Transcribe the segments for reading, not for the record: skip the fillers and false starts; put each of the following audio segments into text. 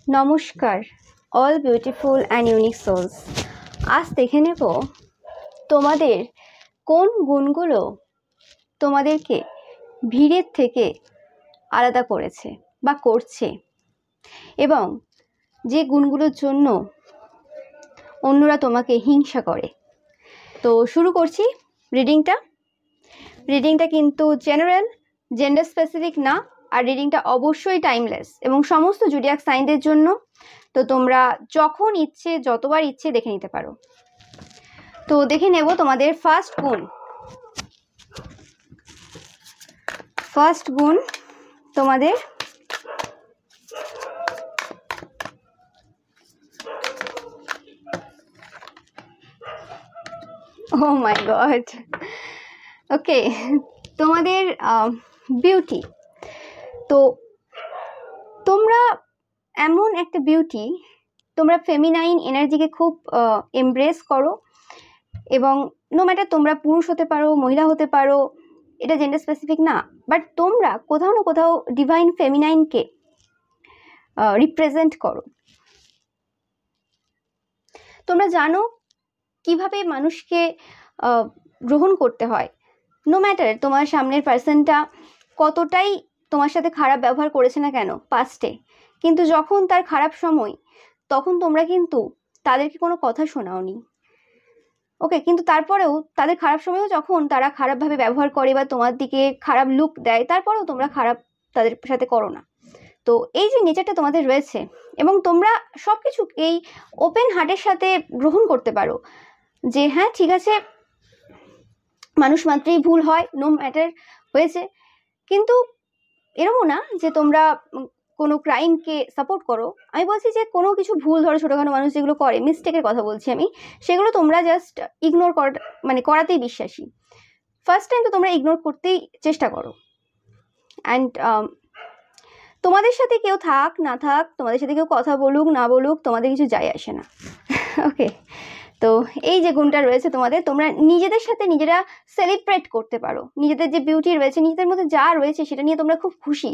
নমস্কার all beautiful and unique souls. আজ দেখে নেব তোমাদের কোন গুণগুলো তোমাদেরকে ভিড়ের থেকে আলাদা করেছে বা করছে, এবং যে গুণগুলোর জন্য অন্যরা তোমাকে হিংসা করে। তো শুরু করছি রিডিংটা কিন্তু জেনারেল, জেন্ডার স্পেসিফিক না, আর রিডিংটা অবশ্যই টাইমলেস এবং সমস্ত জুডিয়াক সাইনদের জন্য। তো তোমরা যখন ইচ্ছে যতবার ইচ্ছে দেখে নিতে পারো। তো দেখে নেব তোমাদের ফার্স্ট গুণ তোমাদের ও মাই গড, ওকে, তোমাদের বিউটি। তো তোমরা এমন একটা বিউটি, তোমরা ফেমিনাইন এনার্জিকে খুব এমব্রেস করো, এবং নো ম্যাটার তোমরা পুরুষ হতে পারো, মহিলা হতে পারো, এটা জেন্ডার স্পেসিফিক না, বাট তোমরা কোথাও না কোথাও ডিভাইন ফেমিনাইনকে রিপ্রেজেন্ট করো। তোমরা জানো কিভাবে মানুষকে গ্রহণ করতে হয়, নো ম্যাটার তোমার সামনের পার্সনটা কতটাই তোমার সাথে খারাপ ব্যবহার করেছে না কেন পাস্টে, কিন্তু যখন তার খারাপ সময় তখন তোমরা কিন্তু তাদেরকে কোনো কথা শোনাওনি। ওকে, কিন্তু তারপরেও তাদের খারাপ সময়ও যখন তারা খারাপভাবে ব্যবহার করে বা তোমার দিকে খারাপ লুক দেয়, তারপরেও তোমরা খারাপ তাদের সাথে করো না। তো এই যে নেচারটা তোমাদের রয়েছে, এবং তোমরা সব কিছু এই ওপেন হার্টের সাথে গ্রহণ করতে পারো যে হ্যাঁ ঠিক আছে, মানুষ মাত্রই ভুল হয়, নো ম্যাটার হয়েছে, কিন্তু এরকমও না যে তোমরা কোনো ক্রাইমকে সাপোর্ট করো। আমি বলছি যে কোনো কিছু ভুল, ধরো ছোটোখাটো মানুষ যেগুলো করে, মিস্টেকের কথা বলছি আমি, সেগুলো তোমরা জাস্ট ইগনোর করাতেই বিশ্বাসী। ফার্স্ট টাইম তো তোমরা ইগনোর করতেই চেষ্টা করো। অ্যান্ড তোমাদের সাথে কেউ থাক না থাক, তোমাদের সাথে কেউ কথা বলুক না বলুক, তোমাদের কিছু যায় আসে না। ওকে, তো এই যে গুণটা রয়েছে তোমাদের, তোমরা নিজেদের সাথে নিজেরা সেলিব্রেট করতে পারো, নিজেদের যে বিউটি রয়েছে, নিজেদের মধ্যে যা রয়েছে সেটা নিয়ে তোমরা খুব খুশি।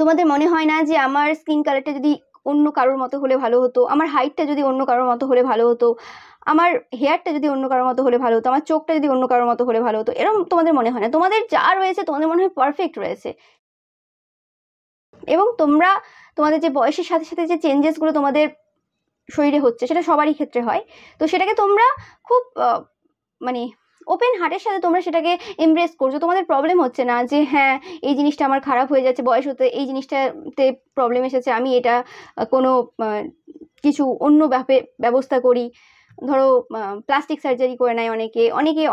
তোমাদের মনে হয় না যে আমার স্কিন কালারটা যদি অন্য কারোর মতো হলে ভালো হতো, আমার হাইটটা যদি অন্য কারোর মতো হলে ভালো হতো, আমার হেয়ারটা যদি অন্য কারোর মতো হলে ভালো হতো, আমার চোখটা যদি অন্য কারোর মতো হলে ভালো হতো, এরকম তোমাদের মনে হয় না। তোমাদের যা রয়েছে তোমাদের মনে হয় পারফেক্ট রয়েছে। এবং তোমরা তোমাদের যে বয়সের সাথে সাথে যে চেঞ্জেসগুলো তোমাদের শরীরে হচ্ছে, সেটা সবারই ক্ষেত্রে হয়। তো সেটাকে তোমরা খুব মানে ওপেন হার্টের সাথে তোমরা সেটাকে এমব্রেস করছো। তোমাদের প্রবলেম হচ্ছে না যে হ্যাঁ এই জিনিসটা আমার খারাপ হয়ে যাচ্ছে, বয়স হতে এই জিনিসটাতে প্রবলেম এসেছে, আমি এটা কোনো কিছু অন্য ব্যবস্থা করি। ধরো প্লাস্টিক সার্জারি করে নেয় অনেকে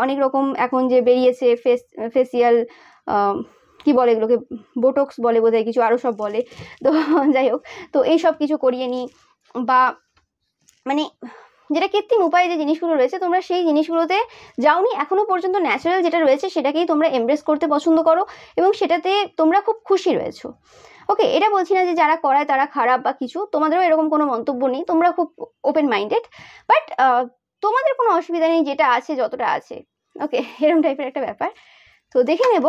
অনেক রকম এখন যে বেরিয়েছে, ফেসিয়াল কি বলে এগুলোকে, বোটক্স বলে বোধহয়, কিছু আরও সব বলে। তো যাই হোক, তো এই সব কিছু করিয়ে নিই, বা মানে যেটা কৃত্রিম উপায়ে যে জিনিসগুলো রয়েছে তোমরা সেই জিনিসগুলোতে যাওনি এখনো পর্যন্ত। ন্যাচারাল যেটা রয়েছে সেটাকেই তোমরা এমব্রেস করতে পছন্দ করো, এবং সেটাতে তোমরা খুব খুশি রয়েছো। ওকে, এটা বলছি না যে যারা করায় তারা খারাপ বা কিছু, তোমাদেরও এরকম কোনো মন্তব্য নেই, তোমরা খুব ওপেন মাইন্ডেড, বাট তোমাদের কোনো অসুবিধা নেই, যেটা আছে যতটা আছে। ওকে, এরকম টাইপের একটা ব্যাপার। তো দেখে নেব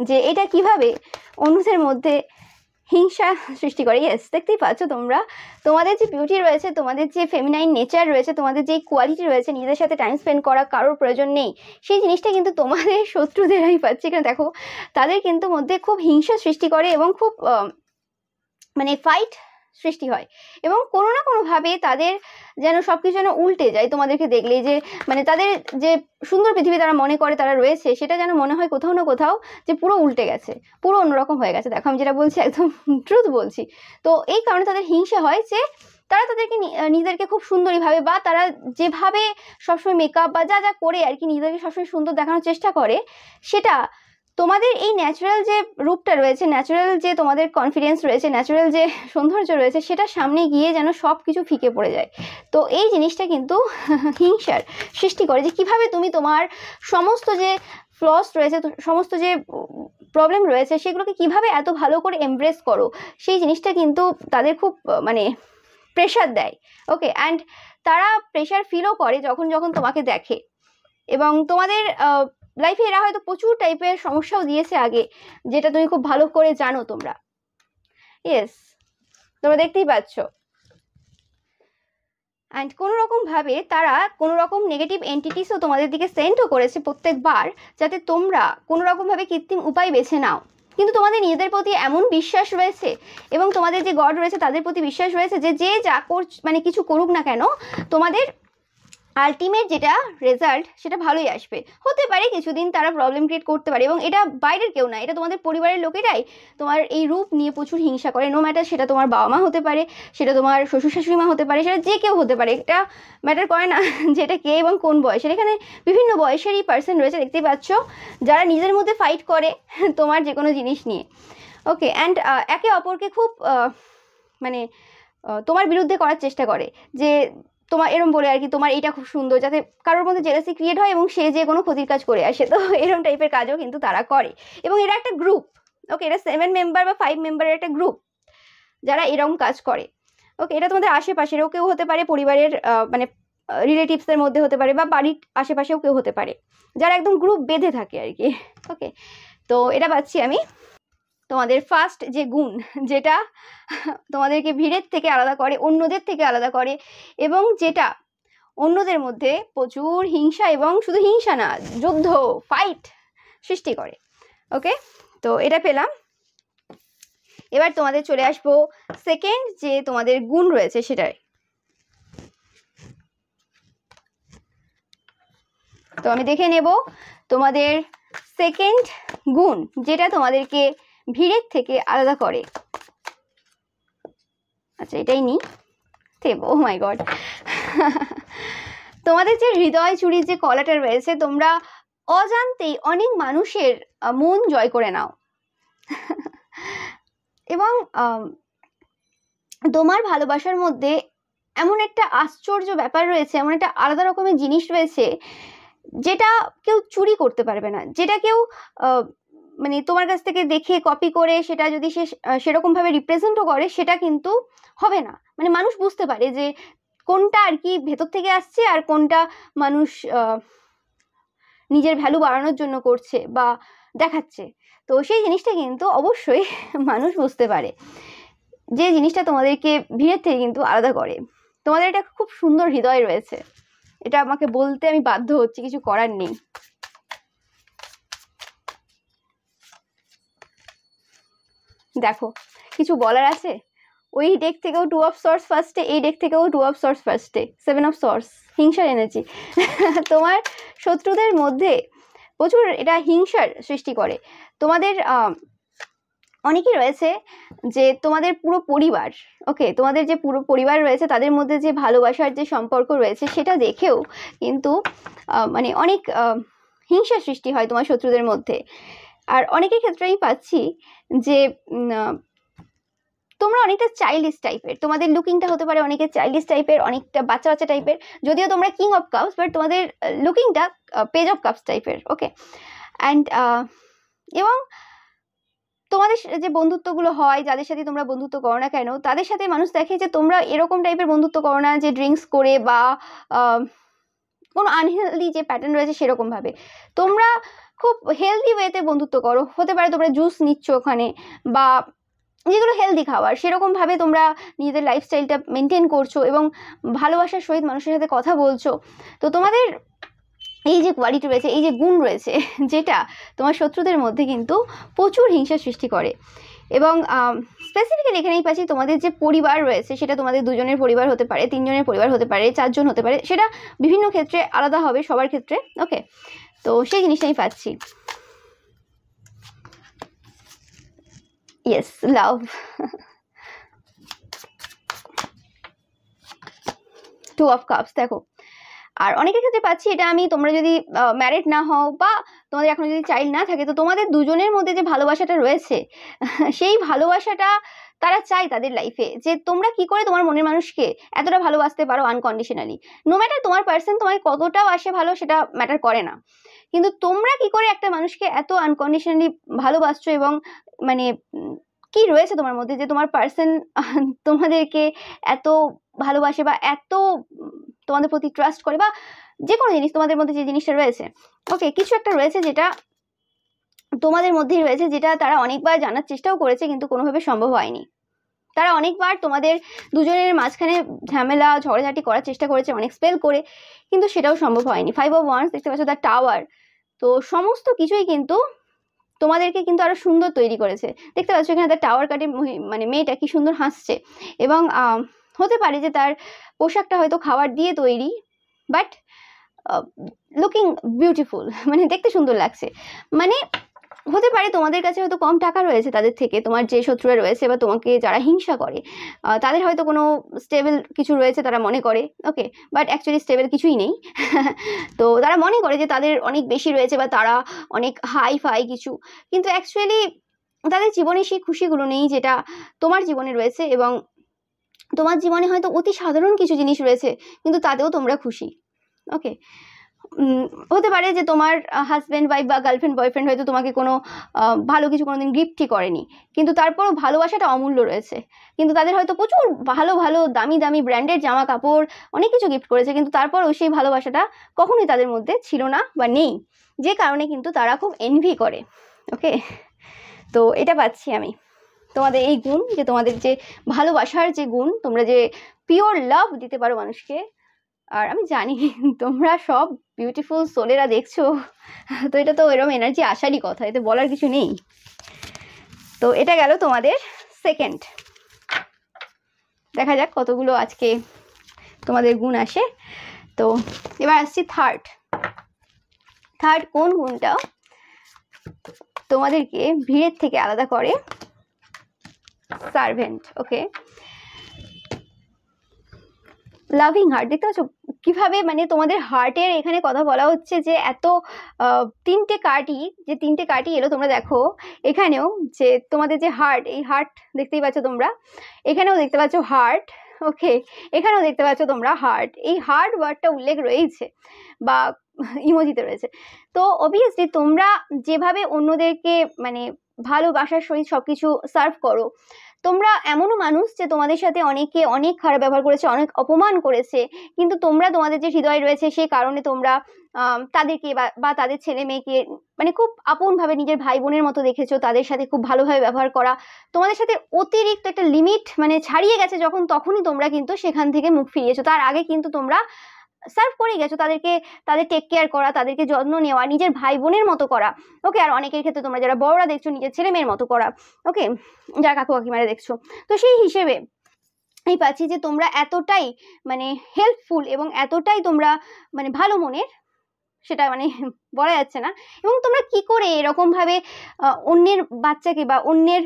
যে এটা কিভাবে অন্যদের মধ্যে হিংসা সৃষ্টি করে। ইয়েস, দেখতেই পাচ্ছ তোমরা, তোমাদের যে বিউটি রয়েছে, তোমাদের যে ফেমিনাইন নেচার রয়েছে, তোমাদের যে কোয়ালিটি রয়েছে, নিজেদের সাথে টাইম স্পেন্ড করা কারোর প্রয়োজন নেই, সেই জিনিসটা কিন্তু তোমাদের শত্রুদেরাই পাচ্ছে। কেন দেখো, তাদের কিন্তু মধ্যে খুব হিংসা সৃষ্টি করে এবং খুব মানে ফাইট সৃষ্টি হয়, এবং কোনো না কোনোভাবে তাদের যেন সব কিছু যেন উল্টে যায় তোমাদেরকে দেখলেই, যে মানে তাদের যে সুন্দর পৃথিবী তারা মনে করে তারা রয়েছে, সেটা যেন মনে হয় কোথাও না কোথাও যে পুরো উল্টে গেছে, পুরো অন্যরকম হয়ে গেছে। দেখো, আমি যেটা বলছি একদম ট্রুথ বলছি। তো এই কারণে তাদের হিংসা হয় যে তারা তাদেরকে নিজেদেরকে খুব সুন্দরী ভাবে, বা তারা যেভাবে সবসময় মেকআপ বা যা যা করে আর কি নিজেদেরকে সবসময় সুন্দর দেখানোর চেষ্টা করে, সেটা তোমাদের এই ন্যাচারাল যে রূপটা রয়েছে, ন্যাচারাল যে তোমাদের কনফিডেন্স রয়েছে, ন্যাচারাল যে সৌন্দর্য রয়েছে, সেটা সামনে গিয়ে যেন সব কিছু ফিকে পড়ে যায়। তো এই জিনিসটা কিন্তু হিংসার সৃষ্টি করে, যে কিভাবে তুমি তোমার সমস্ত যে ফ্লস রয়েছে, সমস্ত যে প্রবলেম রয়েছে, সেগুলোকে কিভাবে এত ভালো করে এমব্রেস করো, সেই জিনিসটা কিন্তু তাদের খুব মানে প্রেশার দেয়। ওকে, অ্যান্ড তারা প্রেশার ফিলও করে যখন যখন তোমাকে দেখে। এবং তোমাদের লাইফে এরা হয়তো প্রচুর টাইপের সমস্যাও দিয়েছে আগে, যেটা তুমি খুব ভালো করে জানো তোমরা। ইয়েস, তোমরা দেখতেই পাচ্ছ। অ্যান্ড কোনো রকমভাবে তারা কোনো রকম নেগেটিভ এন্টিটিসও তোমাদের দিকে সেন্ডও করেছে প্রত্যেকবার, যাতে তোমরা কোনো রকমভাবে কৃত্রিম উপায় বেছে নাও। কিন্তু তোমাদের নিজেদের প্রতি এমন বিশ্বাস রয়েছে এবং তোমাদের যে গড রয়েছে তাদের প্রতি বিশ্বাস রয়েছে যে যে যা মানে কিছু করুক না কেন, তোমাদের আলটিমেট যেটা রেজাল্ট সেটা ভালোই আসবে। হতে পারে কিছুদিন তারা প্রবলেম ক্রিয়েট করতে পারে, এবং এটা বাইরের কেউ না, এটা তোমাদের পরিবারের লোকেরাই তোমার এই রূপ নিয়ে প্রচুর হিংসা করে। নো ম্যাটার সেটা তোমার বাবা মা হতে পারে, সেটা তোমার শ্বশুর শাশুড়ি মা হতে পারে, সেটা যে কেউ হতে পারে, এটা ম্যাটার করে না যে এটা কে এবং কোন বয়সের। এখানে বিভিন্ন বয়সেরই পার্সন রয়েছে, দেখতেই পাচ্ছ, যারা নিজের মধ্যে ফাইট করে তোমার যে কোনো জিনিস নিয়ে। ওকে, অ্যান্ড একে অপরকে খুব মানে তোমার বিরুদ্ধে করার চেষ্টা করে, যে তোমার এরম বলে আর কি, তোমার এইটা খুব সুন্দর, যাতে কারোর মধ্যে জেলাসি ক্রিয়েট হয় এবং সে যে কোনো ক্ষতির কাজ করে আসে। তো এরকম টাইপের কাজও কিন্তু তারা করে, এবং এরা একটা গ্রুপ। ওকে, এটা 7 মেম্বার বা 5 মেম্বারের একটা গ্রুপ যারা এরকম কাজ করে। ওকে, এটা তোমাদের আশেপাশেরও কেউ হতে পারে, পরিবারের মানে রিলেটিভসদের মধ্যে হতে পারে, বা বাড়ির আশেপাশেও কেউ হতে পারে, যারা একদম গ্রুপ বেঁধে থাকে আর কি। ওকে, তো এটা পাচ্ছি আমি তোমাদের ফার্স্ট যে গুণ, যেটা তোমাদেরকে ভিড়ের থেকে আলাদা করে, অন্যদের থেকে আলাদা করে, এবং যেটা অন্যদের মধ্যে প্রচুর হিংসা, এবং শুধু হিংসা না, যুদ্ধ, ফাইট সৃষ্টি করে। ওকে, তো এটা পেলাম। এবার তোমাদের চলে আসবো সেকেন্ড যে তোমাদের গুণ রয়েছে সেটাই। তো আমি দেখে নেব তোমাদের সেকেন্ড গুণ, যেটা তোমাদেরকে ভিড়ের থেকে আলাদা করে। আচ্ছা, এটাই নি দেব। ও মাই গড, তোমাদের যে হৃদয় চুরির যে কলাটা রয়েছে, তোমরা অজান্তেই অনেক মানুষের মন জয় করে নাও, এবং তোমার ভালোবাসার মধ্যে এমন একটা আশ্চর্য ব্যাপার রয়েছে, এমন একটা আলাদা রকমের জিনিস রয়েছে যেটা কেউ চুরি করতে পারবে না, যেটা কেউ মানে তোমার কাছ থেকে দেখে কপি করে সেটা যদি সে সেরকম ভাবে রিপ্রেজেন্টও করে, সেটা কিন্তু হবে না। মানে মানুষ বুঝতে পারে যে কোনটা আর কি ভেতর থেকে আসছে, আর কোনটা মানুষ নিজের ভ্যালু বাড়ানোর জন্য করছে বা দেখাচ্ছে। তো সেই জিনিসটা কিন্তু অবশ্যই মানুষ বুঝতে পারে, যে জিনিসটা তোমাদেরকে ভিড়ের থেকে কিন্তু আলাদা করে। তোমাদের এটা খুব সুন্দর হৃদয় রয়েছে, এটা আমাকে বলতে আমি বাধ্য হচ্ছি, কিছু করার নেই। দেখো, কিছু বলার আছে? ওই ডেক থেকেও 2 অফ সর্টস ফার্স্টে, এই ডেক থেকেও 2 অফ সর্টস ফার্স্টে, 7 অফ সর্টস, হিংসার এনার্জি। তোমার শত্রুদের মধ্যে প্রচুর এটা হিংসার সৃষ্টি করে। তোমাদের অনেকেই রয়েছে যে তোমাদের পুরো পরিবার, ওকে, তোমাদের যে পুরো পরিবার রয়েছে তাদের মধ্যে যে ভালোবাসার যে সম্পর্ক রয়েছে, সেটা দেখেও কিন্তু মানে অনেক হিংসার সৃষ্টি হয় তোমার শত্রুদের মধ্যে। আর অনেকের ক্ষেত্রে আমি পাচ্ছি যে তোমরা অনেকটা চাইল্ডিশ টাইপের, তোমাদের লুকিংটা হতে পারে অনেকের চাইল্ডিশ টাইপের, অনেকটা বাচ্চা বাচ্চা টাইপের, যদিও তোমরা কিং অফ কাপস, বাট তোমাদের লুকিংটা পেজ অফ কাপস টাইপের। ওকে, অ্যান্ড এবং তোমাদের যে বন্ধুত্বগুলো হয়, যাদের সাথে তোমরা বন্ধুত্ব করো না কেন, তাদের সাথে মানুষ দেখে যে তোমরা এরকম টাইপের বন্ধুত্ব করো না যে ড্রিঙ্কস করে বা কোনো আনহেলদি যে প্যাটার্ন রয়েছে সেরকমভাবে। তোমরা খুব হেলদি ওয়েতে বন্ধুত্ব করো, হতে পারে তোমরা জুস নিচ্ছ ওখানে, বা যেগুলো হেলদি খাবার, সেরকমভাবে তোমরা নিজেদের লাইফস্টাইলটা মেনটেন করছো এবং ভালোবাসার সহিত মানুষের সাথে কথা বলছো। তো তোমাদের এই যে কোয়ালিটি রয়েছে, এই যে গুণ রয়েছে, যেটা তোমার শত্রুদের মধ্যে কিন্তু প্রচুর হিংসা সৃষ্টি করে। এবং স্পেসিফিক্যালি এখানেই পাচ্ছি তোমাদের যে পরিবার রয়েছে, সেটা তোমাদের 2 জনের পরিবার হতে পারে, 3 জনের পরিবার হতে পারে, 4 জন হতে পারে, সেটা বিভিন্ন ক্ষেত্রে আলাদা হবে সবার ক্ষেত্রে। ওকে, তো সেই জিনিসটাই পাচ্ছি। Yes, love. Two of cups, দেখো, আর অনেকের ক্ষেত্রে পাচ্ছি এটা আমি, তোমরা যদি ম্যারিড না হও বা তোমাদের এখনো যদি চাইল্ড না থাকে, তো তোমাদের দুজনের মধ্যে যে ভালোবাসাটা রয়েছে, সেই ভালোবাসাটা তারা চায় তাদের লাইফে, যে তোমরা কি করে তোমার মনের মানুষকে এতটা ভালোবাসতে পারো আনকন্ডিশনালি। নো ম্যাটার তোমার পার্সন তোমাকে কতটা বাসে ভালো, সেটা ম্যাটার করে না, কিন্তু তোমরা কি করে একটা মানুষকে এত আনকন্ডিশনালি ভালোবাসছো, এবং মানে কি রয়েছে তোমার মধ্যে যে তোমার পার্সন তোমাদেরকে এত ভালোবাসে বা এত তোমাদের প্রতি ট্রাস্ট করে, বা যে কোনো জিনিস তোমাদের মধ্যে যে জিনিসটা রয়েছে। ওকে, কিছু একটা রয়েছে যেটা তোমাদের মধ্যেই রয়েছে, যেটা তারা অনেকবার জানার চেষ্টাও করেছে কিন্তু কোনোভাবে সম্ভব হয়নি। তারা অনেকবার তোমাদের দুজনের মাঝখানে ঝামেলা ঝগড়াঝাটি করার চেষ্টা করেছে, অনেক স্পেল করে, কিন্তু সেটাও সম্ভব হয়নি। 5 of Wands দেখতে পাচ্ছ, দ্য টাওয়ার। তো সমস্ত কিছুই কিন্তু তোমাদেরকে কিন্তু আরো সুন্দর তৈরি করেছে। দেখতে পাচ্ছ এখানে দ্য টাওয়ার কার্ডে মানে মেয়েটা কি সুন্দর হাসছে, এবং হতে পারে যে তার পোশাকটা হয়তো খাবার দিয়ে তৈরি, বাট লুকিং বিউটিফুল, মানে দেখতে সুন্দর লাগছে। মানে হতে পারে তোমাদের কাছে হয়তো কম টাকা রয়েছে তাদের থেকে, তোমার যে শত্রুরা রয়েছে বা তোমাকে যারা হিংসা করে তাদের হয়তো কোনো স্টেবল কিছু রয়েছে তারা মনে করে, ওকে, বাট অ্যাকচুয়ালি স্টেবল কিছুই নেই। তো তারা মনে করে যে তাদের অনেক বেশি রয়েছে বা তারা অনেক হাই ফাই কিছু, কিন্তু অ্যাকচুয়ালি তাদের জীবনে সেই খুশিগুলো নেই যেটা তোমার জীবনে রয়েছে, এবং তোমার জীবনে হয়তো অতি সাধারণ কিছু জিনিস রয়েছে কিন্তু তাতেও তোমরা খুশি, ওকে। হতে পারে যে তোমার হাজব্যান্ড ওয়াইফ বা গার্লফ্রেন্ড বয়ফ্রেন্ড হয়তো তোমাকে কোনো ভালো কিছু কোনোদিন গিফটই করেনি, কিন্তু তারপরও ভালোবাসাটা অমূল্য রয়েছে। কিন্তু তাদের হয়তো প্রচুর ভালো ভালো দামি দামি ব্র্যান্ডের জামা কাপড় অনেক কিছু গিফট করেছে, কিন্তু তারপরও সেই ভালোবাসাটা কখনোই তাদের মধ্যে ছিল না বা নেই, যে কারণে কিন্তু তারা খুব এনভি করে, ওকে। তো এটা পাচ্ছি আমি তোমাদের এই গুণ, যে তোমাদের যে ভালোবাসার যে গুণ, তোমরা যে পিওর লাভ দিতে পারো মানুষকে। আর আমি জানি তোমরা সব বিউটিফুল সোলেরা দেখছো, তো এটা তো এরকম এনার্জি আসারই কথা, এতে বলার কিছু নেই। তো এটা গেল তোমাদের সেকেন্ড। দেখা যাক কতগুলো আজকে তোমাদের গুণ আসে। তো এবার আসছি থার্ড। থার্ড কোন গুণটা তোমাদেরকে ভিড়ের থেকে আলাদা করে? সার্ভেন্ট, ওকে। লাভিং হার্ট, দেখতে পাচ্ছ কিভাবে মানে তোমাদের হার্টের এখানে কথা বলা হচ্ছে, যে এত তিনটে কার্ডই এলো, তোমরা দেখো এখানেও যে তোমাদের যে হার্ট, এই হার্ট দেখতেই পাচ্ছ তোমরা, এখানেও দেখতে পাচ্ছ হার্ট, ওকে, এখানেও দেখতে পাচ্ছ তোমরা হার্ট। এই হার্ট ওয়ার্ডটা উল্লেখ রয়েছে বা ইমোজিতে রয়েছে। তো অবভিয়াসলি তোমরা যেভাবে অন্যদেরকে মানে ভালোবাসার সহিত সবকিছু সার্ভ করো, তোমরা এমনও মানুষ যে তোমাদের সাথে অনেকে অনেক খারাপ ব্যবহার করেছে, অনেক অপমান করেছে, কিন্তু তোমরা তোমাদের যে হৃদয় রয়েছে সেই কারণে তোমরা তাদেরকে বা তাদের ছেলে মেয়েকে মানে খুব আপনভাবে নিজের ভাই বোনের মতো দেখেছো, তাদের সাথে খুব ভালোভাবে ব্যবহার করা, তোমাদের সাথে অতিরিক্ত একটা লিমিট মানে ছাড়িয়ে গেছে যখন, তখনই তোমরা কিন্তু সেখান থেকে মুখ ফিরিয়েছো। তার আগে কিন্তু তোমরা সার্ভ করে গেছো তাদেরকে, তাদের টেক কেয়ার করা, তাদেরকে যত্ন নেওয়া, নিজের ভাই বোনের মতো করা, ওকে। আর অনেকের ক্ষেত্রে তোমরা যারা বড়রা দেখছো, নিজের ছেলে মেয়ের মতো করা, ওকে, যারা কাকু কাকিমারা দেখছো। তো সেই হিসেবে এই পাচ্ছি যে তোমরা এতটাই মানে হেল্পফুল এবং এতটাই তোমরা মানে ভালো মনের, সেটা মানে বলা যাচ্ছে না। এবং তোমরা কি করে এরকম ভাবে অন্যের বাচ্চাকে বা অন্যের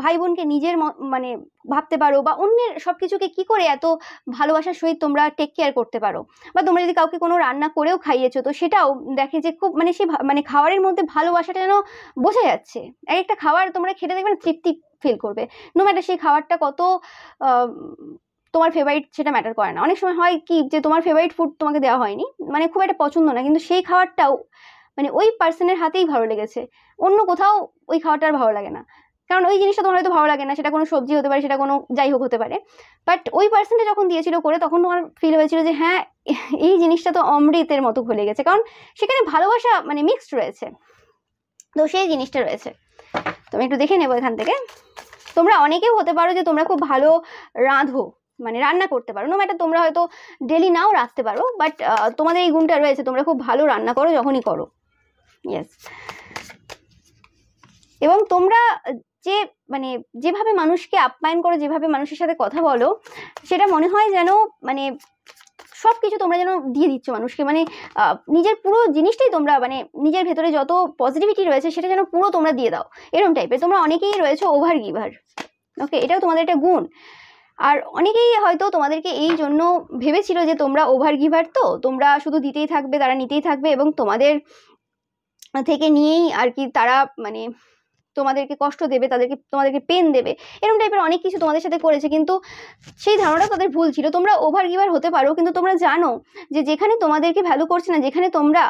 ভাই বোনকে নিজের মানে ভাবতে পারো, বা অন্যের সবকিছুকে কি করে এত ভালোবাসার সহিত তোমরা টেক কেয়ার করতে পারো। বা তোমরা যদি কাউকে কোনো রান্না করেও খাইয়েছো, তো সেটাও দেখে যে খুব মানে সেই মানে খাবারের মধ্যে ভালোবাসাটা যেন বোঝা যাচ্ছে। এক একটা খাবার তোমরা খেতে দেখবে না তৃপ্তি ফিল করবে, নো ম্যাটার সেই খাবারটা কত তোমার ফেভারিট সেটা ম্যাটার করে না। অনেক সময় হয় কি যে তোমার ফেভারিট ফুড তোমাকে দেওয়া হয়নি, মানে খুব একটা পছন্দ না, কিন্তু সেই খাবারটাও মানে ওই পার্সনের হাতেই ভালো লেগেছে, অন্য কোথাও ওই খাবারটা আর ভালো লাগে না, কারণ ওই জিনিসটা তোমার হয়তো ভালো লাগে না, সেটা কোনো সবজি হতে পারে, সেটা কোনো যাই হোক হতে পারে, বাট ওই পার্সনটা যখন দিয়েছিল করে, তখন তোমার ফিল হয়েছিল যে হ্যাঁ এই জিনিসটা তো অমৃতের মতো ঘুলে গেছে, কারণ সেখানে ভালোবাসা মানে মিক্সড রয়েছে, তো সেই জিনিসটা রয়েছে। তুমি একটু দেখে নেবো এখান থেকে। তোমরা অনেকেও হতে পারো যে তোমরা খুব ভালো রাঁধো, মানে রান্না করতে পারো, নো ম্যাটার তোমরা হয়তো ডেলি নাও রাখতে পারো, বাট তোমাদের এই গুণটা রয়েছে, তোমরা খুব ভালো রান্না করো যখনই করো, ইয়েস। এবং তোমরা যে মানে যেভাবে মানুষকে আপ্যায়ন করো, যেভাবে মানুষের সাথে কথা বলো, সেটা মনে হয় যেন মানে সব কিছু তোমরা যেন দিয়ে দিচ্ছ মানুষকে, মানে নিজের পুরো জিনিসটাই তোমরা মানে নিজের ভেতরে যত পজিটিভিটি রয়েছে সেটা যেন পুরো তোমরা দিয়ে দাও, এরকম টাইপের। তোমরা অনেকেই রয়েছে ওভার গিভার, ওকে, এটাও তোমাদের একটা গুণ। আর অনেকেই হয়তো তোমাদেরকে এই জন্য ভেবেছিল যে তোমরা ওভার গিভার, তো তোমরা শুধু দিতেই থাকবে, তারা নিতেই থাকবে, এবং তোমাদের থেকে নিয়েই আর কি তারা মানে তোমাদেরকে কষ্ট দেবে, তোমাদেরকে পেন দেবে, এরকম টাইপের অনেক কিছু তোমাদের সাথে করেছে, কিন্তু সেই ধারণাটা তাদের ভুল ছিল। তোমরা ওভার গিভার হতে পারো, কিন্তু তোমরা জানো যে যেখানে তোমাদেরকে ভ্যালু করছে না, যেখানে তোমরা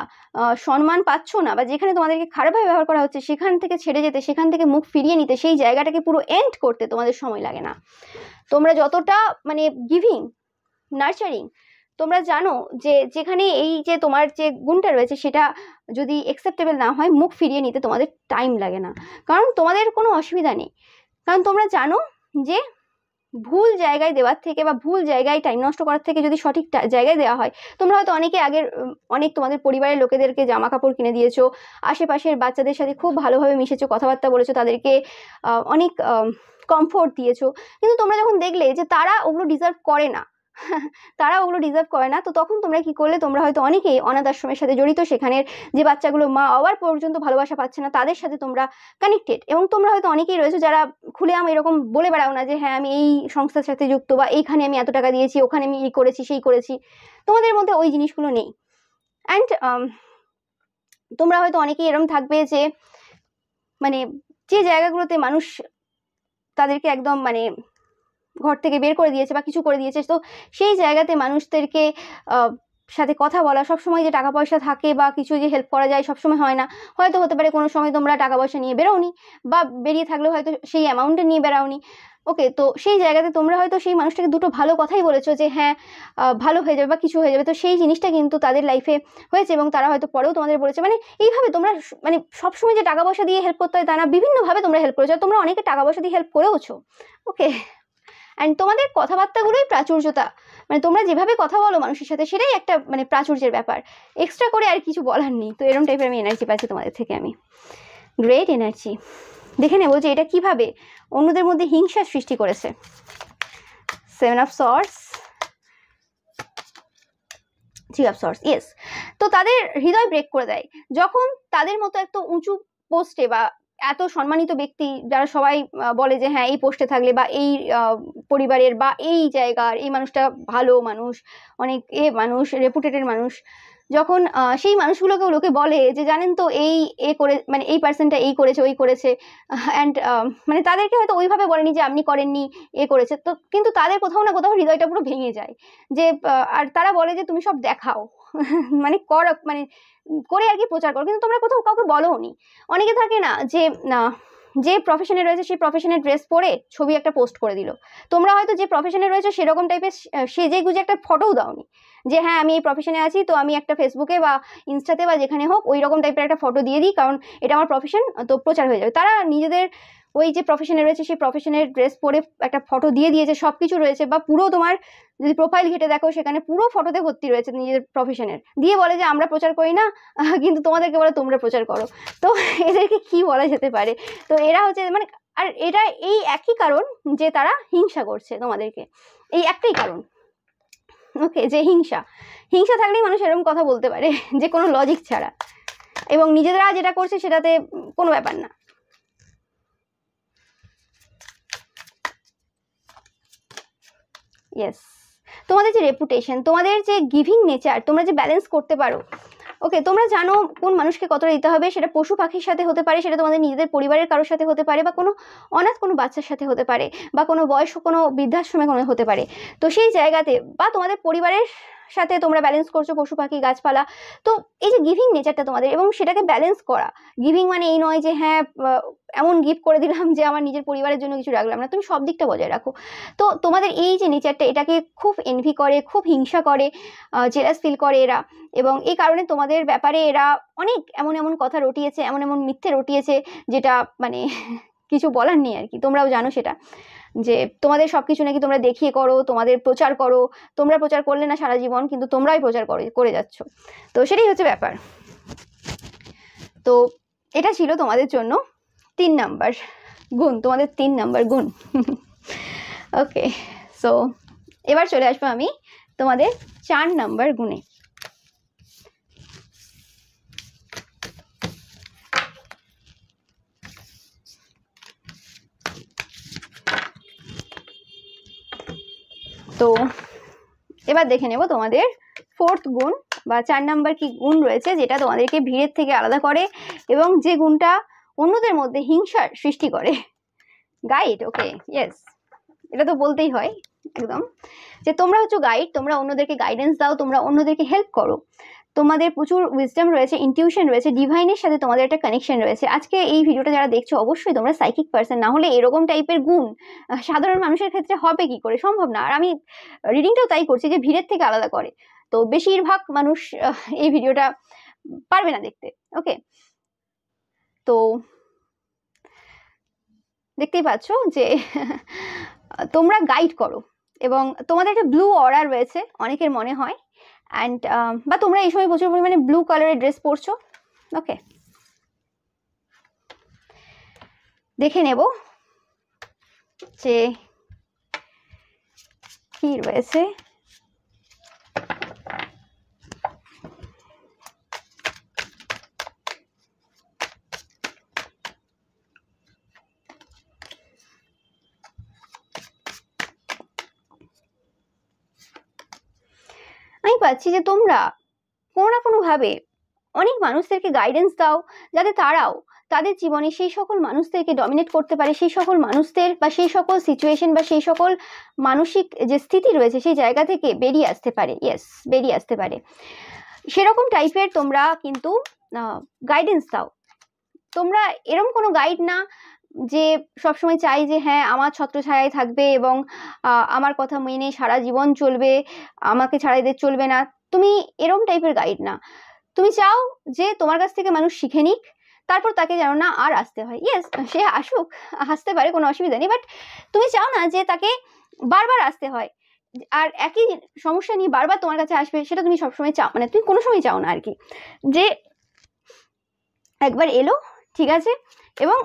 সম্মান পাচ্ছ না, বা যেখানে তোমাদেরকে খারাপভাবে ব্যবহার করা হচ্ছে, সেখান থেকে ছেড়ে যেতে, সেখান থেকে মুখ ফিরিয়ে নিতে, সেই জায়গাটাকে পুরো এন্ড করতে তোমাদের সময় লাগে না। তোমরা যতটা মানে গিভিং, নার্চারিং, তোমরা জানো যে যেখানে এই যে তোমার যে গুণটা রয়েছে সেটা যদি অ্যাকসেপ্টেবল না হয়, মুখ ফিরিয়ে নিতে তোমাদের টাইম লাগে না, কারণ তোমাদের কোনো অসুবিধা নেই, কারণ তোমরা জানো যে ভুল জায়গায় দেওয়ার থেকে বা ভুল জায়গায় টাইম নষ্ট করার থেকে যদি সঠিক জায়গায় দেওয়া হয়, তোমরা হয়তো অনেকে আগের অনেক তোমাদের পরিবারের লোকেদেরকে জামা কাপড় কিনে দিয়েছো, আশেপাশের বাচ্চাদের সাথে খুব ভালোভাবে মিশেছো, কথাবার্তা বলেছো, তাদেরকে অনেক কমফোর্ট দিয়েছো, কিন্তু তোমরা যখন দেখলে যে তারা ওগুলো ডিজার্ভ করে না তারা ওগুলো ডিজার্ভ করে না, তো তখন তোমরা কি করলে, তোমরা হয়তো অনেকেই অনাথ আশ্রমের সাথে জড়িত, সেখানের যে বাচ্চাগুলো মা বাবার পর্যন্ত ভালোবাসা পাচ্ছে না তাদের সাথে তোমরা কানেক্টেড, এবং তোমরা হয়তো অনেকেই রয়েছে যারা খুলেআম এরকম বলে বেড়াও না যে হ্যাঁ আমি এই সংস্থার সাথে যুক্ত, বা এইখানে আমি এত টাকা দিয়েছি, ওখানে আমি এই করেছি সেই করেছি। তোমাদের মধ্যে ওই জিনিসগুলো নেই। অ্যান্ড তোমরা হয়তো অনেকেই এরকম থাকবে যে মানে যে জায়গাগুলোতে মানুষ তাদেরকে একদম মানে ঘর থেকে বের করে দিয়েছে বা কিছু করে দিয়েছে, তো সেই জায়গাতে মানুষদেরকে সাথে কথা বলা, সবসময় যে টাকা পয়সা থাকে বা কিছু যে হেল্প করা যায় সবসময় হয় না, হয়তো হতে পারে কোনো সময় তোমরা টাকা পয়সা নিয়ে বেরোনি, বা বেরিয়ে থাকলেও হয়তো সেই অ্যামাউন্টে নিয়ে বেরাওনি। ওকে, তো সেই জায়গাতে তোমরা হয়তো সেই মানুষটাকে দুটো ভালো কথাই বলেছো যে হ্যাঁ ভালো হয়ে যাবে বা কিছু হয়ে যাবে, তো সেই জিনিসটা কিন্তু তাদের লাইফে হয়েছে, এবং তারা হয়তো পরেও তোমাদের বলেছে। মানে এইভাবে তোমরা মানে সবসময় যে টাকা পয়সা দিয়ে হেল্প করতে হয় তা না, বিভিন্নভাবে তোমরা হেল্প করেছো, তোমরা অনেকে টাকা পয়সা দিয়ে হেল্প করেওছো। ওকে, অ্যান্ড তোমাদের কথাবার্তাগুলোই প্রাচুর্যতা, মানে তোমরা যেভাবে কথা বলো মানুষের সাথে সেটাই একটা মানে প্রাচুর্যের ব্যাপার, এক্সট্রা করে আর কিছু বলার নেই। তো এরকম টাইপের আমি এনার্জি পাচ্ছি তোমাদের থেকে, আমি গ্রেট এনার্জি। দেখে নেবো যে এটা কিভাবে অন্যদের মধ্যে হিংসা সৃষ্টি করেছে। 7 of sorts, 3 of sorts, yes. তো তাদের হৃদয় ব্রেক করে দেয় যখন তাদের মতো একটা উঁচু পোস্টে বা এত সম্মানিত ব্যক্তি যারা সবাই বলে যে হ্যাঁ এই পোস্টে থাকলে বা এই পরিবারের বা এই জায়গার এই মানুষটা ভালো মানুষ, অনেক মানুষ রেপুটেটেড মানুষ, যখন সেই মানুষগুলোকেও লোকে বলে যে জানেন তো এই করে মানে এই পার্সনটা এই করেছে ওই করেছে, অ্যান্ড মানে তাদেরকে হয়তো ওইভাবে বলেনি যে আপনি করেননি করেছে, তো কিন্তু তাদের কোথাও না কোথাও হৃদয়টা পুরো ভেঙে যায় যে আর তারা বলে যে তুমি সব দেখাও মানে করো, মানে করে আর কি প্রচার করো, কিন্তু তোমরা কোথাও কাউকে বলোনি। অনেকে থাকে না যে যে প্রফেশনে রয়েছে সেই প্রফেশনের ড্রেস পরে ছবি একটা পোস্ট করে দিল, তোমরা হয়তো যে প্রফেশনে রয়েছে সেরকম টাইপের সেজে গুজে একটা ফটোও দাওনি যে হ্যাঁ আমি এই প্রফেশনে আছি, তো আমি একটা ফেসবুকে বা ইনস্টাতে বা যেখানে হোক ওই রকম টাইপের একটা ফটো দিয়ে দিই, কারণ এটা আমার প্রফেশন, তো প্রচার হয়ে যাবে। তারা নিজেদের ওই যে প্রফেশনে রয়েছে সেই প্রফেশনের ড্রেস পরে একটা ফটো দিয়ে দিয়েছে, সব কিছু রয়েছে, বা পুরো তোমার যদি প্রোফাইল ঘেটে দেখো সেখানে পুরো ফটোতে ভর্তি রয়েছে নিজেদের প্রফেশনের, দিয়ে বলে যে আমরা প্রচার করি না, কিন্তু তোমাদেরকে বলে তোমরা প্রচার করো। তো এদেরকে কি বলা যেতে পারে? তো এরা হচ্ছে মানে, আর এটা এই একই কারণ যে তারা হিংসা করছে তোমাদেরকে, এই একটাই কারণ। ওকে, যে হিংসা থাকলেই মানুষ এরকম কথা বলতে পারে যে কোনো লজিক ছাড়া, এবং নিজেরা যেটা করছে সেটাতে কোনো ব্যাপার না। ইয়েস, তোমাদের যে রেপুটেশন, তোমাদের যে গিভিং নেচার, তোমরা যে ব্যালেন্স করতে পারো। ওকে, তোমরা জানো কোন মানুষকে কতটা দিতে হবে, সেটা পশু পাখির সাথে হতে পারে, সেটা তোমাদের নিজেদের পরিবারের কারোর সাথে হতে পারে, বা কোনো অনাথ কোনো বাচ্চার সাথে হতে পারে, বা কোনো বয়স্ক কোনো বৃদ্ধাশ্রমে কোনো হতে পারে। তো সেই জায়গাতে বা তোমাদের পরিবারের সাথে তোমরা ব্যালেন্স করছো পশু পাখি গাছপালা, তো এই যে গিভিং নেচারটা তোমাদের, এবং সেটাকে ব্যালেন্স করা। গিভিং মানে এই নয় যে হ্যাঁ এমন গিফট করে দিলাম যে আমার নিজের পরিবারের জন্য কিছু রাখলাম না, তুমি সব দিকটা বজায় রাখো। তো তোমাদের এই যে নেচারটা, এটাকে খুব এনভি করে, খুব হিংসা করে, জেলাস ফিল করে এরা, এবং এই কারণে তোমাদের ব্যাপারে এরা অনেক এমন এমন কথা রটিয়েছে, এমন এমন মিথ্যে রটিয়েছে, যেটা মানে কিছু বলার নেই আর কি। তোমরাও জানো সেটা, যে তোমাদের সবকিছু নাকি তোমরা দেখিয়ে করো, তোমাদের প্রচার করো, তোমরা প্রচার করলে না সারা জীবন, কিন্তু তোমরাই প্রচার করে যাচ্ছ। তো সেটাই হচ্ছে ব্যাপার। তো এটা ছিল তোমাদের জন্য 3 নাম্বার গুণ, তোমাদের 3 নাম্বার গুণ। ওকে, সো এবার চলে আসবো আমি তোমাদের 4 নাম্বার গুণে। তো এবার দেখে নেব তোমাদের 4th গুণ বা 4 নাম্বার কি গুণ রয়েছে, যেটা তোমাদেরকে ভিড়ের থেকে আলাদা করে এবং যে গুণটা অন্যদের মধ্যে হিংসার সৃষ্টি করে। গাইড, ওকে, ইয়েস, এটা তো বলতেই হয় একদম, যে তোমরা হচ্ছে গাইড, তোমরা অন্যদেরকে গাইডেন্স দাও, তোমরা অন্যদেরকে হেল্প করো, তোমাদের প্রচুর উইজডম রয়েছে, ইনটিউশন রয়েছে, ডিভাইনের সাথে তোমাদের একটা কানেকশন রয়েছে। আজকে এই ভিডিওটা যারা দেখছো অবশ্যই তোমরা সাইকিক পার্সন, না হলে এরকম টাইপের গুণ সাধারণ মানুষের ক্ষেত্রে হবে কি করে, সম্ভব না। আর আমি রিডিংটাও তাই করছি যে ভিড়ের থেকে আলাদা করে, তো বেশিরভাগ মানুষ এই ভিডিওটা পারবে না দেখতে। ওকে, তো দেখতেই পাচ্ছ যে তোমরা গাইড করো, এবং তোমাদের একটা ব্লু অরা রয়েছে অনেকের মনে হয়, অ্যান্ড বা তোমরা এই সময় প্রচুর পরিমাণে ব্লু কালারের ড্রেস পরছো। ওকে, দেখে নেব যে কি রয়েছে। আমি পাচ্ছি যে তোমরা কোনো না কোনোভাবে অনেক মানুষদেরকে গাইডেন্স দাও, যাতে তারাও তাদের জীবনে সেই সকল মানুষদেরকে ডমিনেট করতে পারে, সেই সকল মানুষদের বা সেই সকল সিচুয়েশন বা সেই সকল মানসিক যে স্থিতি রয়েছে সেই জায়গা থেকে বেরিয়ে আসতে পারে। ইয়েস, বেরিয়ে আসতে পারে, সেরকম টাইপের তোমরা কিন্তু গাইডেন্স দাও। তোমরা এরকম কোনো গাইড না যে সবসময় চাই যে হ্যাঁ আমার ছত্রছায়ায় থাকবে এবং আমার কথা মেনে সারা জীবন চলবে, আমাকে ছাড়া এদের চলবে না। তুমি এরকম টাইপের গাইড না। তুমি চাও যে তোমার কাছ থেকে মানুষ শিখে নিক, তারপর তাকে যেন না আর আসতে হয়। ইয়েস, সে আসুক, আসতে পারে, কোনো অসুবিধা নেই, বাট তুমি চাও না যে তাকে বারবার আসতে হয় আর একই সমস্যা নিয়ে বারবার তোমার কাছে আসবে, সেটা তুমি সবসময় চাও, মানে তুমি কোনো সময় চাও না আর কি, যে একবার এলো ঠিক আছে এবং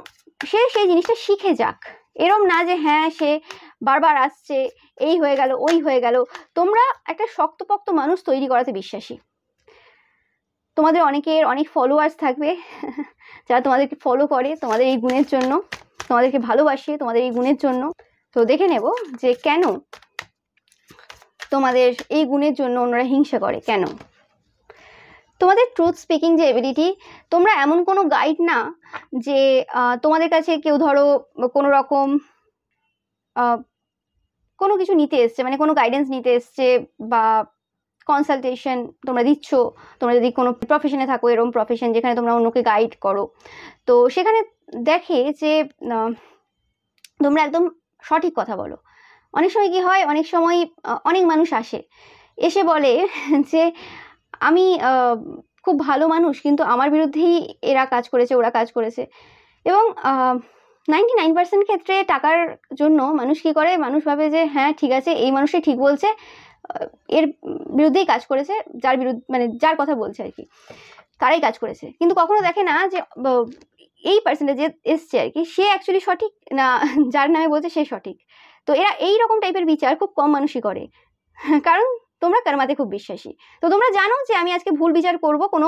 সে সেই জিনিসটা শিখে যাক। এরম না যে হ্যাঁ সে বারবার আসছে, এই হয়ে গেল ওই হয়ে গেল। তোমরা একটা শক্তপোক্ত মানুষ তৈরি করাতে বিশ্বাসী। তোমাদের অনেকের অনেক ফলোয়ার্স থাকবে যারা তোমাদেরকে ফলো করে তোমাদের এই গুণের জন্য, তোমাদেরকে ভালোবাসে তোমাদের এই গুণের জন্য। তো দেখে নেব যে কেন তোমাদের এই গুণের জন্য ওনারা হিংসা করে, কেন। তোমাদের ট্রুথ স্পিকিং যে এবিলিটি, তোমরা এমন কোনো গাইড না যে তোমাদের কাছে কেউ ধরো কোনো রকম কোনো কিছু নিতে এসছে, মানে কোনো গাইডেন্স নিতে এসছে বা কনসালটেশন তোমরা দিচ্ছ। তোমরা যদি কোনো প্রফেশনে থাকো, এরকম প্রফেশন যেখানে তোমরা অন্যকে গাইড করো, তো সেখানে দেখে যে তোমরা একদম সঠিক কথা বলো। অনেক সময় কি হয়, অনেক সময় অনেক মানুষ আসে, এসে বলে যে আমি খুব ভালো মানুষ, কিন্তু আমার বিরুদ্ধেই এরা কাজ করেছে, ওরা কাজ করেছে। এবং 99% ক্ষেত্রে টাকার জন্য মানুষ কি করে, মানুষ ভাবে যে হ্যাঁ ঠিক আছে এই মানুষই ঠিক বলছে, এর বিরুদ্ধেই কাজ করেছে, যার বিরুদ্ধে মানে যার কথা বলছে আর কি, তারাই কাজ করেছে। কিন্তু কখনো দেখে না যে এই পার্সেন্টে যে এসছে আর কি, সে অ্যাকচুয়ালি সঠিক না, যার নামে বলছে সে সঠিক। তো এরা এই রকম টাইপের বিচার খুব কম মানুষই করে, কারণ তোমরা কর্মাতে খুব বিশ্বাসী। তো তোমরা জানো যে আমি আজকে ভুল বিচার করব, কোনো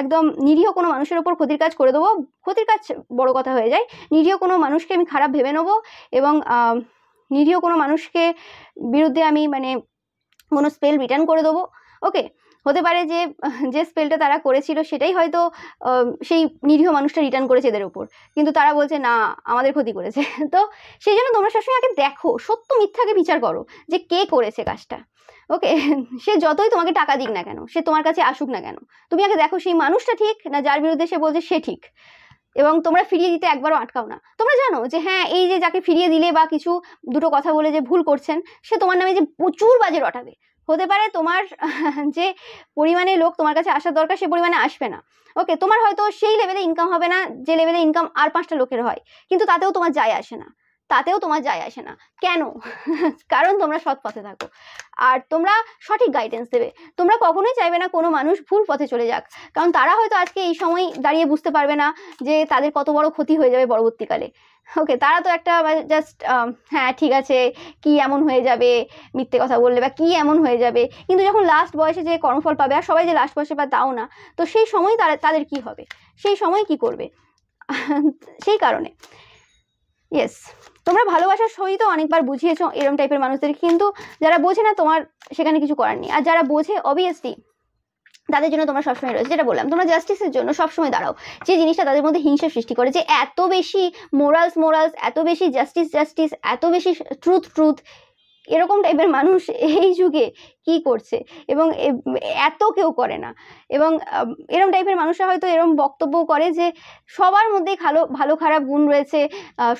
একদম নিরীহ কোনো মানুষের ওপর ক্ষতির কাজ করে দেবো, ক্ষতির কাজ বড় কথা হয়ে যায়, নিরীহ কোনো মানুষকে আমি খারাপ ভেবে নেবো এবং নিরীহ কোনো মানুষকে বিরুদ্ধে আমি মানে কোনো স্পেল রিটার্ন করে দেবো। ওকে, হতে পারে যে যে স্পেলটা তারা করেছিল সেটাই হয়তো সেই নিরীহ মানুষটা রিটার্ন করেছে এদের উপর, কিন্তু তারা বলছে না আমাদের ক্ষতি করেছে। তো সেই জন্য তোমরা সবসময় আগে দেখো, সত্য মিথ্যাকে বিচার করো যে কে করেছে কাজটা। ওকে, সে যতই তোমাকে টাকা দিক না কেন, সে তোমার কাছে আসুক না কেন, তুমি আগে দেখো সেই মানুষটা ঠিক না যার বিরুদ্ধে সে বলছে সে ঠিক, এবং তোমরা ফিরিয়ে দিতে একবারও আটকাও না। তোমরা জানো যে হ্যাঁ এই যে যাকে ফিরিয়ে দিলে বা কিছু দুটো কথা বলে যে ভুল করছেন, সে তোমার নামে যে প্রচুর বাজে রটাবে। হতে পারে তোমার যে পরিমাণে লোক তোমার কাছে আসার দরকার সে পরিমাণে আসবে না। ওকে, তোমার হয়তো সেই লেভেলে ইনকাম হবে না যে লেভেলে ইনকাম আর 5টা লোকের হয়, কিন্তু তাতেও তোমার যায় আসে না, তাতেও তোমার যায় আসে না। কেন? কারণ তোমরা সৎ পথে থাকো আর তোমরা সঠিক গাইডেন্স দেবে। তোমরা কখনোই চাইবে না কোনো মানুষ ভুল পথে চলে যাক, কারণ তারা হয়তো আজকে এই সময় দাঁড়িয়ে বুঝতে পারবে না যে তাদের কত বড় ক্ষতি হয়ে যাবে পরবর্তীকালে। ওকে, তারা তো একটা জাস্ট হ্যাঁ ঠিক আছে কি এমন হয়ে যাবে মিথ্যে কথা বললে বা কি এমন হয়ে যাবে, কিন্তু যখন লাস্ট বয়সে যে কর্মফল পাবে, আর সবাই যে লাস্ট বয়সে বা তাও না, তো সেই সময় তাদের কি হবে, সেই সময় কি করবে। সেই কারণে ইয়েস, তোমরা ভালোবাসার সহিত অনেকবার বুঝিয়েছো এরকম টাইপের মানুষদের, কিন্তু যারা বোঝে না তোমার সেখানে কিছু করার নেই, আর যারা বোঝে অবভিয়াসলি তাদের জন্য তোমরা সবসময় রয়েছে। যেটা বললাম, তোমরা জাস্টিসের জন্য সবসময় দাঁড়াও, যে জিনিসটা তাদের মধ্যে হিংসা সৃষ্টি করে, যে এত বেশি মোরালস, এত বেশি জাস্টিস, এত বেশি ট্রুথ, এরকম টাইপের মানুষ এই যুগে কি করছে, এবং এত কেউ করে না। এবং এরকম টাইপের মানুষরা হয়তো এরকম বক্তব্য করে যে সবার মধ্যেই ভালো খারাপ গুণ রয়েছে,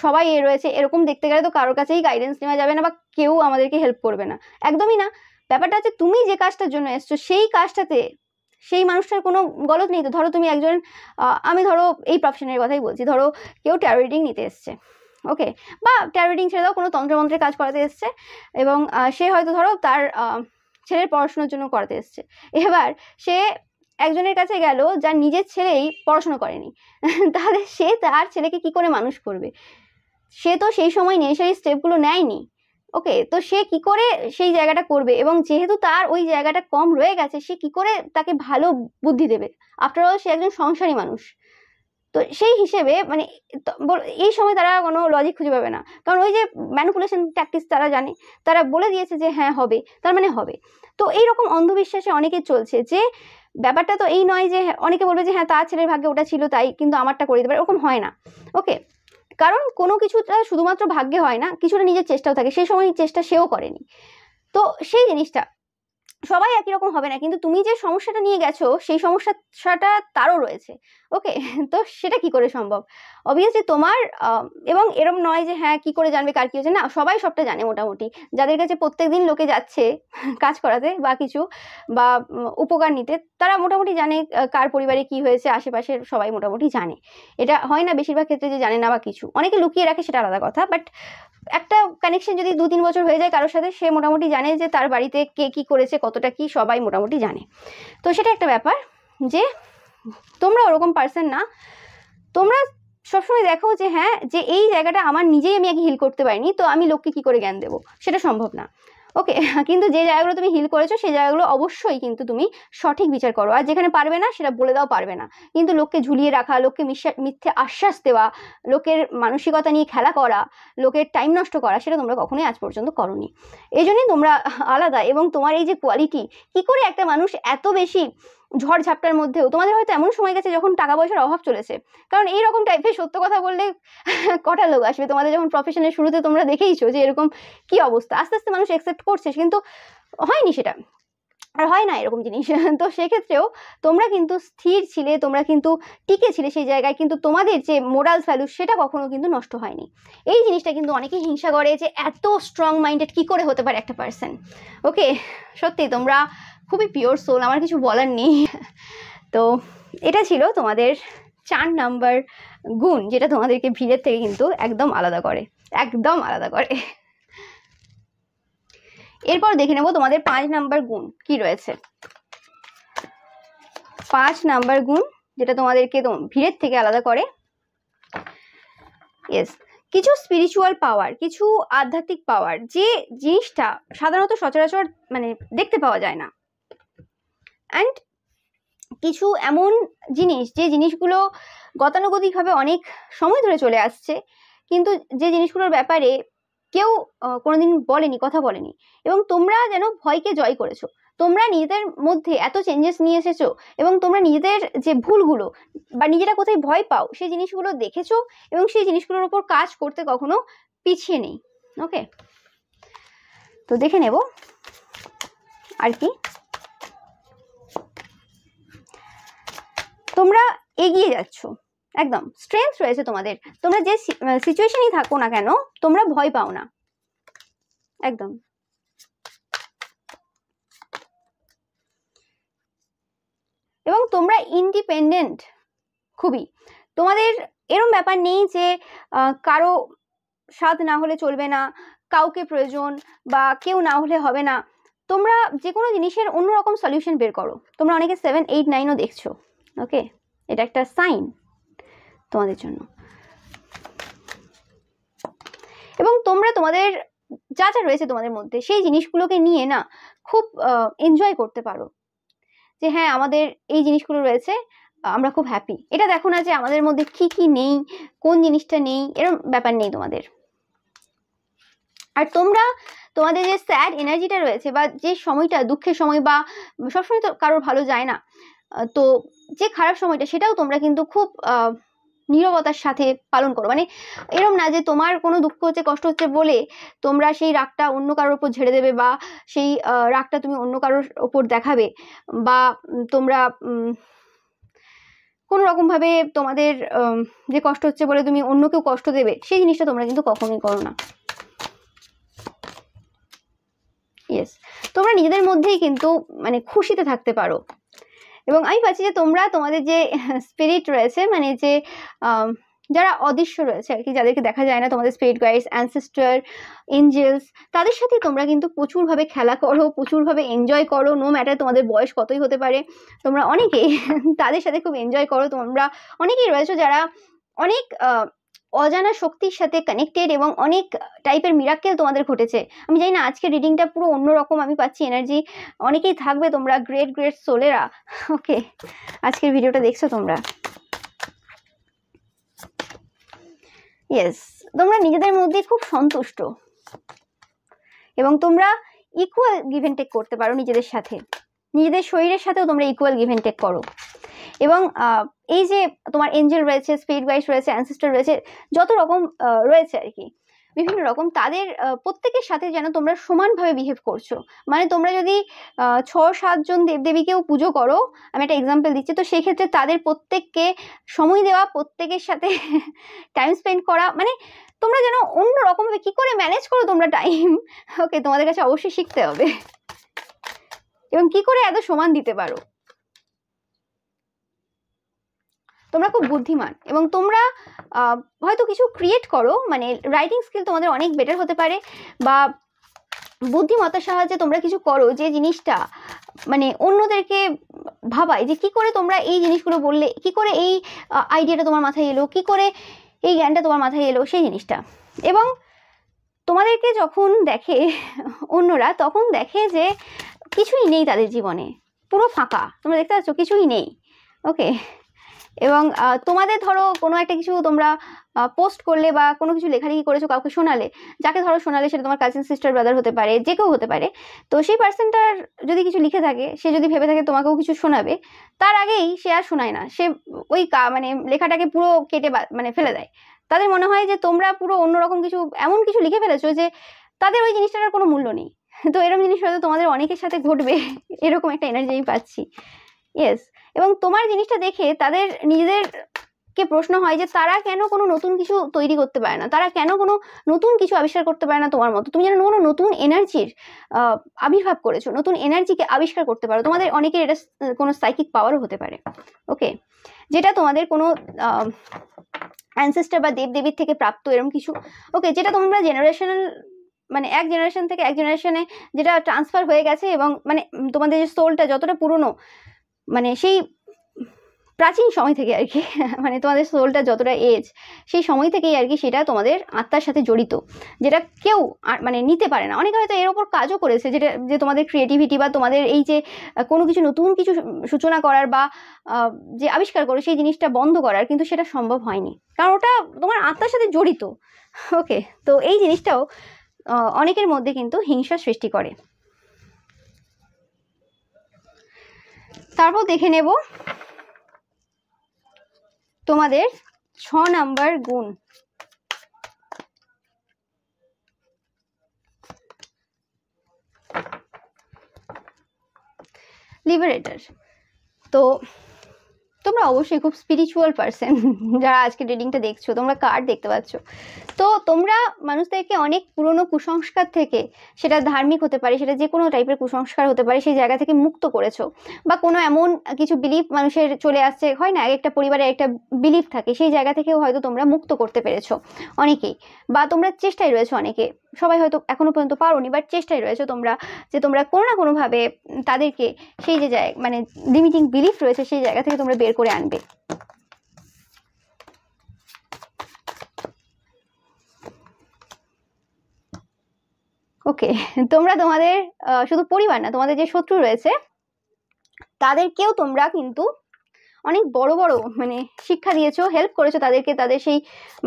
সবাই রয়েছে, এরকম দেখতে গেলে তো কারোর কাছেই গাইডেন্স নেওয়া যাবে না বা কেউ আমাদেরকে হেল্প করবে না, একদমই না। ব্যাপারটা হচ্ছে তুমি যে কাজটার জন্য এসছো সেই কাজটাতে সেই মানুষটার কোনো গলত নেই। তো ধরো তুমি একজন আমি ধরো এই প্রফেশনের কথাই বলছি, ধরো কেউ ট্যারো রিডিং নিতে এসছে, ওকে, বা ট্যারো রিডিং ছেড়ে দাও, কোনো তন্ত্রমন্ত্রের কাজ করাতে এসছে এবং সে হয়তো ধরো তার ছেলের পড়াশোনার জন্য করাতে এসছে। এবার সে একজনের কাছে গেল যার নিজের ছেলেই পড়াশোনা করেনি, তাহলে সে তার ছেলেকে কি করে মানুষ করবে? সে তো সেই সময় নেশারি স্টেপগুলো নেয়নি। ওকে, তো সে কি করে সেই জায়গাটা করবে? এবং যেহেতু তার ওই জায়গাটা কম রয়ে গেছে, সে কি করে তাকে ভালো বুদ্ধি দেবে? আফটার অল সে একজন সংসারী মানুষ। তো সেই হিসেবে মানে এই সময় তারা কোনো লজিক খুঁজে পাবে না, কারণ ওই যে ম্যানিপুলেশন ট্যাকটিক্স তারা জানে, তারা বলে দিয়েছে যে হ্যাঁ হবে, তার মানে হবে। তো এইরকম অন্ধবিশ্বাসে অনেকে চলছে, যে ব্যাপারটা তো এই নয় যে অনেকে বলবে যে হ্যাঁ তার ছেলের ভাগ্যে ওটা ছিল তাই কিন্তু আমারটা করে দিতে পারে, এরকম হয় না। ওকে, কারণ কোনো কিছুটা শুধুমাত্র ভাগ্যে হয় না, কিছুটা নিজের চেষ্টাও থাকে, সেই সময় চেষ্টা সেও করেনি। তো সেই জিনিসটা সবাই একই রকম হবে না, কিন্তু তুমি যে সমস্যাটা নিয়ে গেছো সেই সমস্যাটা তারও রয়েছে। ওকে, তো সেটা কি করে সম্ভব? অবভিয়াসলি তোমার এবং এরম নয় যে হ্যাঁ কি করে জানবে কার কি হয়েছে, না, সবাই সবটা জানে মোটামুটি। যাদের কাছে প্রত্যেকদিন লোকে যাচ্ছে কাজ করাতে বা কিছু বা উপকার নিতে, তারা মোটামুটি জানে কার পরিবারে কি হয়েছে, আশেপাশের সবাই মোটামুটি জানে। এটা হয় না বেশিরভাগ ক্ষেত্রে যে জানে না বা কিছু, অনেকে লুকিয়ে রাখে, সেটা আলাদা কথা। বাট একটা কানেকশন যদি 2-3 বছর হয়ে যায় কারোর সাথে, সে মোটামুটি জানে যে তার বাড়িতে কে কি করেছে, কতটা কি, সবাই মোটামুটি জানে। তো সেটা একটা ব্যাপার, যে তোমরা ওরকম পার্সন না। তোমরা সবসময় দেখো যে হ্যাঁ, যে এই জায়গাটা আমার নিজেই আমি আগে হিল করতে পারিনি, তো আমি লোককে কি করে জ্ঞান দেবো, সেটা সম্ভব না। ওকে, কিন্তু যে জায়গাগুলো তুমি হিল করেছো সেই জায়গাগুলো অবশ্যই কিন্তু তুমি সঠিক বিচার করো, আর যেখানে পারবে না সেটা বলে দাও পারবে না। কিন্তু লোককে ঝুলিয়ে রাখা, লোককে মিথ্যে আশ্বাস দেওয়া, লোকের মানসিকতা নিয়ে খেলা করা, লোকের টাইম নষ্ট করা, সেটা তোমরা কখনোই আজ পর্যন্ত করোনি। এই জন্যই তোমরা আলাদা। এবং তোমার এই যে কোয়ালিটি, কি করে একটা মানুষ এত বেশি ঝড় ঝাপটার মধ্যেও, তোমাদের হয়তো এমন সময় গেছে যখন টাকা পয়সার অভাব চলেছে, কারণ এইরকম টাইপের সত্য কথা বললে কটা লোক আসবে? তোমাদের যখন প্রফেশনের শুরুতে তোমরা দেখেইছো যে এরকম কি অবস্থা, আস্তে আস্তে মানুষ অ্যাকসেপ্ট করছে, কিন্তু হয়নি সেটা, আর হয় না এরকম জিনিস। তো সেক্ষেত্রেও তোমরা কিন্তু স্থির ছিলে, তোমরা কিন্তু টিকে ছিলে সেই জায়গায়, কিন্তু তোমাদের যে মোরাল ভ্যালু সেটা কখনো কিন্তু নষ্ট হয়নি। এই জিনিসটা কিন্তু অনেকেই হিংসা করে, যে এত স্ট্রং মাইন্ডেড কি করে হতে পারে একটা পার্সন। ওকে, সত্যি তোমরা খুবই পিওর সোল, আমার কিছু বলার নেই। তো এটা ছিল তোমাদের 4 নাম্বার গুণ, যেটা তোমাদেরকে ভিড়ের থেকে কিন্তু একদম আলাদা করে, একদম আলাদা করে। এরপর দেখে নেব তোমাদের 5 নাম্বার গুণ কি রয়েছে। 5 নাম্বার গুণ যেটা তোমাদেরকে ভিড়ের থেকে আলাদা করে, ইয়েস, কিছু স্পিরিচুয়াল পাওয়ার, কিছু আধ্যাত্মিক পাওয়ার, যে জিনিসটা সাধারণত সচরাচর মানে দেখতে পাওয়া যায় না। অ্যান্ড কিছু এমন জিনিস, যে জিনিসগুলো গতানুগতিকভাবে অনেক সময় ধরে চলে আসছে, কিন্তু যে জিনিসগুলোর ব্যাপারে কেউ কোনোদিন বলেনি, কথা বলেনি, এবং তোমরা যেন ভয়কে জয় করেছো। তোমরা নিজেদের মধ্যে এত চেঞ্জেস নিয়ে এসেছো, এবং তোমরা নিজেদের যে ভুলগুলো বা নিজেরা কোথায় ভয় পাও সেই জিনিসগুলো দেখেছো, এবং সেই জিনিসগুলোর উপর কাজ করতে কখনো পিছিয়ে নেই। ওকে, তো দেখে নেব আর কি। তোমরা এগিয়ে যাচ্ছ, একদম স্ট্রেংথ রয়েছে তোমাদের, তোমরা যে সিচুয়েশনই থাকো না কেন তোমরা ভয় পাও না, একদম। এবং তোমরা ইন্ডিপেন্ডেন্ট খুবই, তোমাদের এরম ব্যাপার নেই যে কারো সাথ না হলে চলবে না, কাউকে প্রয়োজন বা কেউ না হলে হবে না। তোমরা যে কোনো জিনিসের অন্যরকম সলিউশন বের করো। তোমরা অনেকে 7, 8, 9ও দেখছো। ওকে, এটা একটা সাইন তোমাদের জন্য। এবং তোমরা তোমাদের যা যা রয়েছে তোমাদের মধ্যে সেই জিনিসগুলোকে নিয়ে না খুব এনজয় করতে পারো, যে হ্যাঁ আমাদের এই জিনিসগুলো রয়েছে, আমরা খুব হ্যাপি। এটা দেখো না যে আমাদের মধ্যে কি কি নেই, কোন জিনিসটা নেই, এরকম ব্যাপার নেই তোমাদের। আর তোমরা তোমাদের যে স্যাড এনার্জিটা রয়েছে, বা যে সময়টা দুঃখের সময়, বা সবসময় তো কারোর ভালো যায় না, তো যে খারাপ সময়টা সেটাও তোমরা কিন্তু খুব নীরবতার সাথে পালন করো। মানে এরকম না যে তোমার কোনো দুঃখ হচ্ছে, কষ্ট হচ্ছে বলে তোমরা সেই রাগটা অন্য কারোর উপর ঝেড়ে দেবে, বা সেই রাগটা তুমি অন্য কারোর ওপর দেখাবে, বা তোমরা কোনো রকম ভাবে তোমাদের যে কষ্ট হচ্ছে বলে তুমি অন্যকেও কষ্ট দেবে, সেই জিনিসটা তোমরা কিন্তু কখনোই করো না। ইয়েস, তোমরা নিজেদের মধ্যেই কিন্তু মানে খুশিতে থাকতে পারো। এবং আমি পাচ্ছি যে তোমরা তোমাদের যে স্পিরিট রয়েছে, মানে যে যারা অদৃশ্য রয়েছে আর কি, যাদেরকে দেখা যায় না, তোমাদের স্পিরিট গাইডস, অ্যানসেস্টার, এঞ্জেলস, তাদের সাথে তোমরা কিন্তু প্রচুরভাবে খেলা করো, প্রচুরভাবে এনজয় করো। নো ম্যাটার তোমাদের বয়স কতই হতে পারে, তোমরা অনেকেই তাদের সাথে খুব এনজয় করো। তোমরা অনেকেই রয়েছো যারা অনেক অজানা শক্তির সাথে কানেক্টেড এবং অনেক টাইপের মিরাক্কেল তোমাদের ঘটেছে। আমি জানি না, আজকের রিডিংটা পুরো অন্যরকম আমি পাচ্ছি এনার্জি। অনেকেই থাকবে তোমরা গ্রেট গ্রেট সোলেরা। ওকে, আজকের ভিডিওটা দেখছো তোমরা। ইয়েস, তোমরা নিজেদের মধ্যে খুব সন্তুষ্ট এবং তোমরা ইকুয়াল গিভ এন্ড টেক করতে পারো নিজেদের সাথে, নিজেদের শরীরের সাথেও তোমরা ইকুয়াল গিভ এন্ড টেক করো। এবং এই যে তোমার এঞ্জেল রয়েছে, স্পিরিট গাইড রয়েছে, অ্যানসেস্টার রয়েছে, যত রকম রয়েছে আর কি, বিভিন্ন রকম, তাদের প্রত্যেকের সাথে যেন তোমরা সমানভাবে বিহেভ করছো। মানে তোমরা যদি 6-7 জন দেবদেবীকেও পুজো করো, আমি একটা এক্সাম্পল দিচ্ছি, তো সেই ক্ষেত্রে তাদের প্রত্যেককে সময় দেওয়া, প্রত্যেকের সাথে টাইম স্পেন্ড করা, মানে তোমরা যেন অন্য রকমভাবে কি করে ম্যানেজ করো তোমরা টাইম, ওকে, তোমাদের কাছে অবশ্যই শিখতে হবে এবং কি করে এত সমান দিতে পারো। তোমরা খুব বুদ্ধিমান এবং তোমরা হয়তো কিছু ক্রিয়েট করো, মানে রাইটিং স্কিল তোমাদের অনেক বেটার হতে পারে, বা বুদ্ধিমত্তার সাহায্যে তোমরা কিছু করো যে জিনিসটা মানে অন্যদেরকে ভাবায় যে কি করে তোমরা এই জিনিসগুলো বললে, কি করে এই আইডিয়াটা তোমার মাথায় এলো, কি করে এই জ্ঞানটা তোমার মাথায় এলো, সেই জিনিসটা। এবং তোমাদেরকে যখন দেখে অন্যরা, তখন দেখে যে কিছুই নেই তাদের জীবনে, পুরো ফাঁকা, তোমরা দেখতে পাচ্ছ কিছুই নেই। ওকে, এবং তোমাদের ধরো কোনো একটা কিছু তোমরা পোস্ট করলে বা কোনো কিছু লেখালেখি করেছো, কাউকে শোনালে, যাকে ধরো শোনালে, সেটা তোমার কাজিন, সিস্টার, ব্রাদার হতে পারে, যে কেউ হতে পারে। তো সেই পার্সনটার যদি কিছু লিখে থাকে, সে যদি ভেবে থাকে তোমাকেও কিছু শোনাবে, তার আগেই সে আর শোনায় না, সে ওই মানে লেখাটাকে পুরো কেটে মানে ফেলে দেয়। তাদের মনে হয় যে তোমরা পুরো অন্যরকম কিছু, এমন কিছু লিখে ফেলেছো যে তাদের ওই জিনিসটার কোনো মূল্য নেই। তো এরকম জিনিস হয়তো তোমাদের অনেকের সাথে ঘটবে, এরকম একটা এনার্জি আমি পাচ্ছি। ইয়েস, এবং তোমার জিনিসটা দেখে তাদের নিজেদেরকে প্রশ্ন হয় যে তারা কেন কোনো নতুন কিছু তৈরি করতে পারে না, তারা কেন কোনো নতুন কিছু আবিষ্কার করতে পারে না তোমার মতো। তুমি যেন কোনো নতুন এনার্জির আবির্ভাব করেছো, নতুন এনার্জিকে আবিষ্কার করতে পারো। তোমাদের অনেকের এটা কোনো সাইকিক পাওয়ারও হতে পারে, ওকে, যেটা তোমাদের কোনো অ্যানসেস্টার বা দেবদেবীর থেকে প্রাপ্ত এরকম কিছু, ওকে, যেটা তোমরা জেনারেশনাল, মানে এক জেনারেশন থেকে এক জেনারেশনে যেটা ট্রান্সফার হয়ে গেছে, এবং মানে তোমাদের যে সোলটা যতটা পুরনো, মানে সেই প্রাচীন সময় থেকে আর কি, মানে তোমাদের সোলটা যতটা এজ, সেই সময় থেকেই আর কি সেটা তোমাদের আত্মার সাথে জড়িত, যেটা কেউ মানে নিতে পারে না। অনেকে হয়তো এর ওপর কাজও করেছে, যেটা যে তোমাদের ক্রিয়েটিভিটি বা তোমাদের এই যে কোনো কিছু নতুন কিছু সূচনা করার বা যে আবিষ্কার করো, সেই জিনিসটা বন্ধ করার, কিন্তু সেটা সম্ভব হয়নি, কারণ ওটা তোমার আত্মার সাথে জড়িত। ওকে, তো এই জিনিসটাও অনেকের মধ্যে কিন্তু হিংসা সৃষ্টি করে। তারপর দেখে নেব তোমাদের 6 নাম্বার গুণ। লিবারেটর। তো তোমরা অবশ্যই খুব স্পিরিচুয়াল পার্সন, যারা আজকে রিডিংটা দেখছো, তোমরা কার্ড দেখতে পাচ্ছ। তো তোমরা মানুষদেরকে অনেক পুরনো কুসংস্কার থেকে, সেটা ধার্মিক হতে পারে, সেটা যে কোনো টাইপের কুসংস্কার হতে পারে, সেই জায়গা থেকে মুক্ত করেছো। বা কোনো এমন কিছু বিলিফ মানুষের চলে আসছে, হয় না, একটা পরিবারে একটা বিলিফ থাকে, সেই জায়গা থেকেও হয়তো তোমরা মুক্ত করতে পেরেছো অনেকেই, বা তোমরা চেষ্টায় রয়েছো অনেকে, সবাই হয়তো এখনো পর্যন্ত পারোনি, বাট চেষ্টায় রয়েছো তোমরা, যে তোমরা কোনো না কোনোভাবে তাদেরকে সেই যে জায়গা, মানে লিমিটিং বিলিফ রয়েছে, সেই জায়গা থেকে তোমরা বের করে আনবে। ওকে, তোমরা তোমাদের শুধু পরিবার না, তোমাদের যে শত্রু রয়েছে তাদেরকেও তোমরা কিন্তু অনেক বড় বড় মানে শিক্ষা দিয়েছো, হেল্প করেছো তাদেরকে, তাদের সেই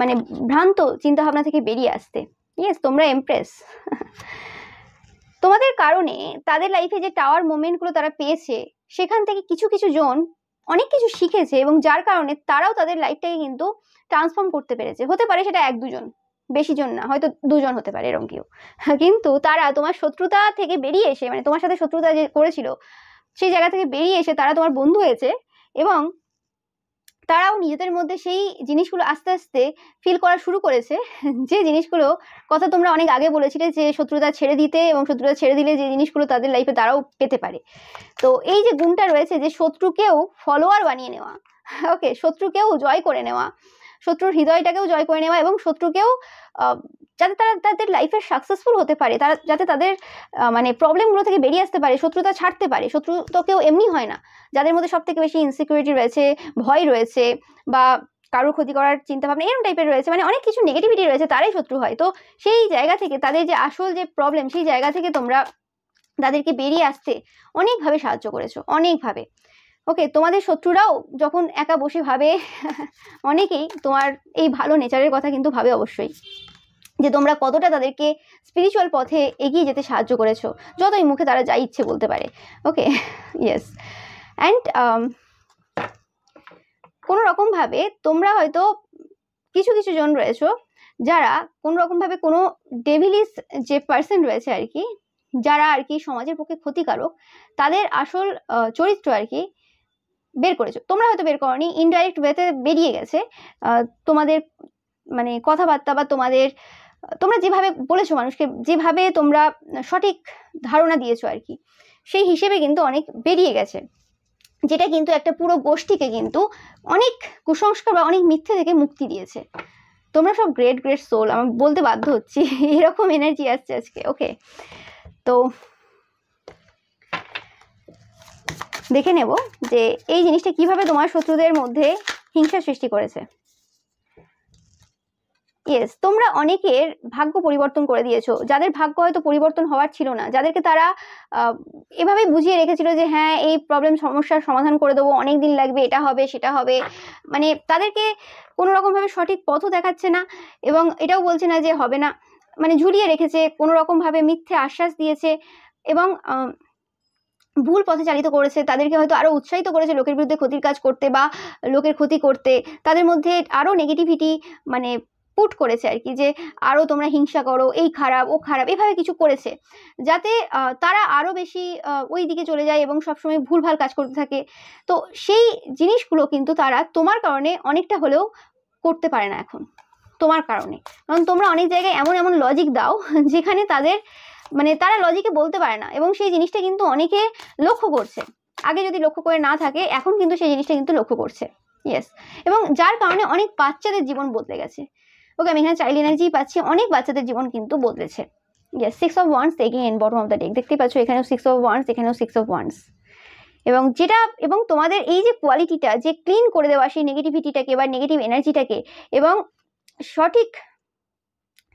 মানে ভ্রান্ত চিন্তা ভাবনা থেকে বেরিয়ে আসতে। ইয়েস, তোমরা এমপ্রেস। তোমাদের কারণে তাদের লাইফে যে টাওয়ার মোমেন্টগুলো তারা পেয়েছে, সেখান থেকে কিছু কিছু জন অনেক কিছু শিখেছে, এবং যার কারণে তারাও তাদের লাইফটাকে কিন্তু ট্রান্সফর্ম করতে পেরেছে। হতে পারে সেটা 1-2 জন, বেশি জন না, হয়তো 2 জন হতে পারে এরকম কেউ, কিন্তু তারা তোমার শত্রুতা থেকে বেরিয়ে এসে, মানে তোমার সাথে শত্রুতা যে করেছিল সেই জায়গা থেকে বেরিয়ে এসে তারা তোমার বন্ধু হয়েছে, এবং তারাও নিজেদের মধ্যে সেই জিনিসগুলো আস্তে আস্তে ফিল করা শুরু করেছে, যে জিনিসগুলো কথা তোমরা অনেক আগে বলেছিলে, যে শত্রুতা ছেড়ে দিতে, এবং শত্রুতা ছেড়ে দিলে যে জিনিসগুলো তাদের লাইফে তারাও পেতে পারে। তো এই যে গুণটা রয়েছে, যে শত্রুকেও ফলোয়ার বানিয়ে নেওয়া, ওকে, শত্রুকেও জয় করে নেওয়া, শত্রুর হৃদয়টাকেও জয় করে নেওয়া এবং শত্রুকেও যাতে তারা তাদের লাইফে সাকসেসফুল হতে পারে, তারা যাতে তাদের মানে প্রবলেমগুলো থেকে বেরিয়ে আসতে পারে, শত্রুতা ছাড়তে পারে। শত্রু তো কেউ এমনি হয় না, যাদের মধ্যে সব থেকে বেশি ইনসিকিউরিটি রয়েছে, ভয় রয়েছে, বা কারোর ক্ষতি করার চিন্তা ভাবনা এরকম টাইপের রয়েছে, মানে অনেক কিছু নেগেটিভিটি রয়েছে, তারাই শত্রু হয়। তো সেই জায়গা থেকে তাদের যে আসল যে প্রবলেম, সেই জায়গা থেকে তোমরা তাদেরকে বেরিয়ে আসতে অনেকভাবে সাহায্য করেছো, অনেকভাবে। ওকে, তোমাদের শত্রুরাও যখন একা বসে ভাবে অনেকেই তোমার এই ভালো নেচারের কথা কিন্তু ভাবে অবশ্যই, যে তোমরা কতটা তাদেরকে স্পিরিচুয়াল পথে এগিয়ে যেতে সাহায্য করেছো, যতই মুখে তারা যা ইচ্ছে বলতে পারে। ওকে, ইয়েস। অ্যান্ড কোনো রকমভাবে তোমরা হয়তো কিছু কিছু জন রয়েছো যারা কোনো রকমভাবে কোনো ডেভিলিস যে পার্সন রয়েছে আর কি, যারা আর কি সমাজের পক্ষে ক্ষতিকারক, তাদের আসল চরিত্র আর কি বের করেছো। তোমরা হয়তো বের করনি, ইনডাইরেক্ট ওয়েতে বেরিয়ে গেছে তোমাদের মানে কথাবার্তা, বা তোমরা যেভাবে বলেছো মানুষকে, যেভাবে তোমরা সঠিক ধারণা দিয়েছো আর কি, সেই হিসেবে কিন্তু অনেক বেরিয়ে গেছে, যেটা কিন্তু একটা পুরো গোষ্ঠীকে কিন্তু অনেক কুসংস্কার বা অনেক মিথ্যে থেকে মুক্তি দিয়েছে। তোমরা সব গ্রেট গ্রেট সোল, আমি বলতে বাধ্য হচ্ছি, এরকম এনার্জি আসছে আজকে। ওকে, তো দেখে নেব যে এই জিনিসটা কিভাবে তোমার শত্রুদের মধ্যে হিংসা সৃষ্টি করেছে। ইয়েস, তোমরা অনেকের ভাগ্য পরিবর্তন করে দিয়েছো, যাদের ভাগ্য হয়তো পরিবর্তন হওয়ার ছিল না, যাদেরকে তারা এভাবেই বুঝিয়ে রেখেছিল যে হ্যাঁ এই প্রবলেম সমস্যার সমাধান করে দেবো, অনেক দিন লাগবে, এটা হবে সেটা হবে, মানে তাদেরকে কোনো রকমভাবে সঠিক পথও দেখাচ্ছে না এবং এটাও বলছে না যে হবে না, মানে ঝুলিয়ে রেখেছে, কোনো রকমভাবে মিথ্যে আশ্বাস দিয়েছে এবং ভুল পথে চালিত করেছে। তাদেরকে হয়তো আরো উৎসাহিত করেছে লোকের বিরুদ্ধে ক্ষতির কাজ করতে বা লোকের ক্ষতি করতে, তাদের মধ্যে আরো নেগেটিভিটি মানে পুট করেছে আর কি, যে আরো তোমরা হিংসা করো, এই খারাপ ও খারাপ, এভাবে কিছু করেছে যাতে তারা আরো বেশি ওই দিকে চলে যায় এবং সবসময় ভুলভাল কাজ করতে থাকে। তো সেই জিনিসগুলো কিন্তু তারা তোমার কারণে অনেকটা হলেও করতে পারে না এখন, তোমার কারণে। কারণ তোমরা অনেক জায়গায় এমন এমন লজিক দাও যেখানে তাদের মানে তারা লজিকে বলতে পারে না, এবং সেই জিনিসটা কিন্তু অনেকে লক্ষ্য করছে। আগে যদি লক্ষ্য করে না থাকে, এখন কিন্তু সেই জিনিসটা কিন্তু লক্ষ্য করছে। ইয়েস, এবং যার কারণে অনেক বাচ্চাদের জীবন বদলে গেছে। ওকে, আমি এখানে চাইল্ড এনার্জি পাচ্ছি, অনেক বাচ্চাদের জীবন কিন্তু বদলেছে। Yes, 6 of wands again bottom of the deck, দেখতে পাচ্ছ এখানেও 6 অফ ওয়ান্স, এখানেও 6 অফ ওয়ান্স। এবং যেটা এবং তোমাদের এই যে কোয়ালিটিটা, যে ক্লিন করে দেওয়া সেই নেগেটিভিটিটাকে বা নেগেটিভ এনার্জিটাকে, এবং সঠিক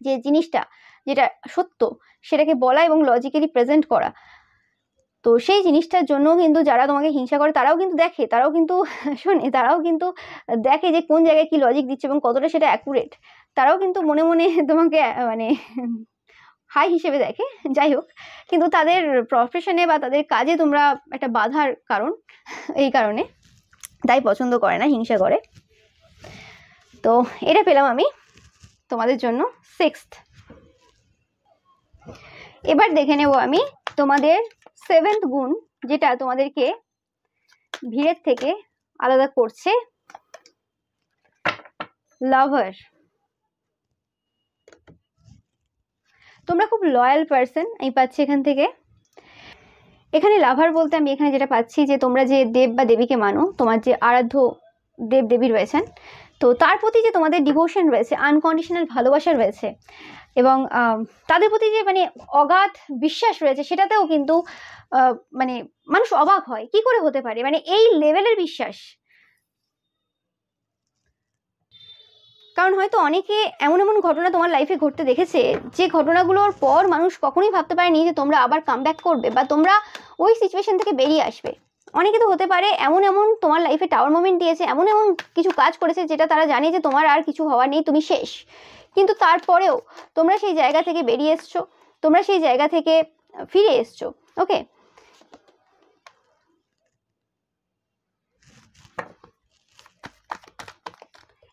যে জিনিসটা যেটা সত্য সেটাকে বলা এবং লজিক্যালি প্রেজেন্ট করা, তো সেই জিনিসটার জন্য কিন্তু যারা তোমাকে হিংসা করে তারাও কিন্তু দেখে, তারাও কিন্তু শোনে, তারাও কিন্তু দেখে যে কোন জায়গায় কি লজিক দিচ্ছে এবং কতটা সেটা অ্যাকুরেট। তারাও কিন্তু মনে মনে তোমাকে মানে হাই হিসেবে দেখে। যাই হোক, কিন্তু তাদের প্রফেশনে বা তাদের কাজে তোমরা একটা বাধার কারণ, এই কারণে তাই পছন্দ করে না, হিংসা করে। তো এটা পেলাম আমি তোমাদের জন্য 6th। এবার দেখে নেব আমি তোমাদের 7th গুণ, যেটা তোমাদেরকে ভিড়ের থেকে আলাদা করছে, লাভার। তোমরা খুব লয়াল পার্সন আমি পাচ্ছি এখান থেকে। এখানে লাভার বলতে আমি এখানে যেটা পাচ্ছি, যে তোমরা যে দেব বা দেবীকে মানো, তোমার যে আরাধ্য দেব দেবী রয়েছেন, তো তার প্রতি যে তোমাদের ডিভোশন রয়েছে, আনকন্ডিশনাল ভালোবাসা রয়েছে, এবং তাদের প্রতি যে মানে অগাধ বিশ্বাস রয়েছে, সেটাতেও কিন্তু মানে মানুষ অবাক হয় কি করে হতে পারে, মানে এই লেভেলের বিশ্বাস। কারণ হয়তো অনেকে এমন এমন ঘটনা তোমার লাইফে ঘটতে দেখেছে, যে ঘটনাগুলোর পর মানুষ কখনোই ভাবতে পারেনি যে তোমরা আবার কামব্যাক করবে বা তোমরা ওই সিচুয়েশন থেকে বেরিয়ে আসবে। অনেকে তো হতে পারে এমন এমন তোমার লাইফে টাওয়ার মোমেন্ট দিয়েছে, এমন এমন কিছু কাজ করেছে যেটা তারা জানে যে তোমার আর কিছু হওয়ার নেই, তুমি শেষ, কিন্তু তারপরেও তোমরা সেই জায়গা থেকে বেরিয়ে এসছো, তোমরা সেই জায়গা থেকে ফিরে এসছো। ওকে,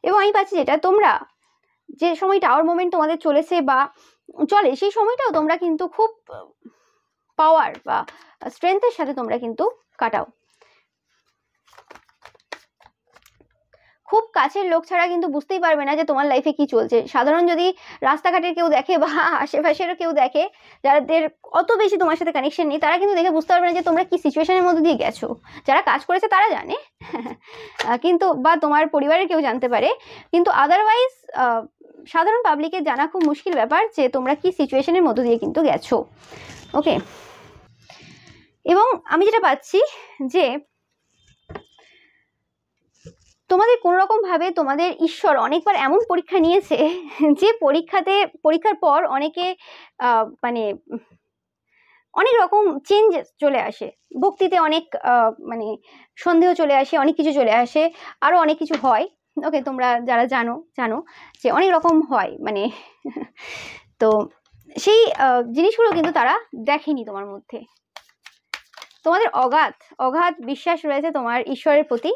এবং আমি পাচ্ছি যেটা তোমরা যে সময় টাওয়ার মোমেন্ট তোমাদের চলেছে বা চলে, সেই সময়টাও তোমরা কিন্তু খুব পাওয়ার বা স্ট্রেংথের সাথে তোমরা কিন্তু কাটাও, খুব কাছের লোক ছাড়া কিন্তু বুঝতেই পারবে না যে তোমার লাইফে কি চলছে। সাধারণ যদি রাস্তাঘাটের কেউ দেখে বা আশেপাশেরও কেউ দেখে, যাদের অত বেশি তোমার সাথে কানেকশন নেই, তারা কিন্তু দেখে বুঝতে পারবে না যে তোমরা কি সিচুয়েশনের মধ্যে দিয়ে গেছো। যারা কাজ করেছে তারা জানে কিন্তু, বা তোমার পরিবারের কেউ জানতে পারে, কিন্তু আদারওয়াইজ সাধারণ পাবলিকের জানা খুব মুশকিল ব্যাপার যে তোমরা কি সিচুয়েশনের মধ্যে দিয়ে কিন্তু গেছো। ওকে, এবং আমি যেটা পাচ্ছি যে তোমাদের কোনো রকম ভাবে তোমাদের ঈশ্বর অনেকবার এমন পরীক্ষা নিয়েছে যে পরীক্ষার পর অনেকে মানে অনেক রকম চেঞ্জেস চলে আসে, ভক্তিতে অনেক মানে সন্দেহ চলে আসে, অনেক কিছু চলে আসে, আরো অনেক কিছু হয়। ওকে, তোমরা যারা জানো যে অনেক রকম হয় মানে তো সেই জিনিসগুলো কিন্তু তারা দেখেনি তোমার মধ্যে। তোমাদের অগাধ বিশ্বাস রয়েছে তোমার ঈশ্বরের প্রতি।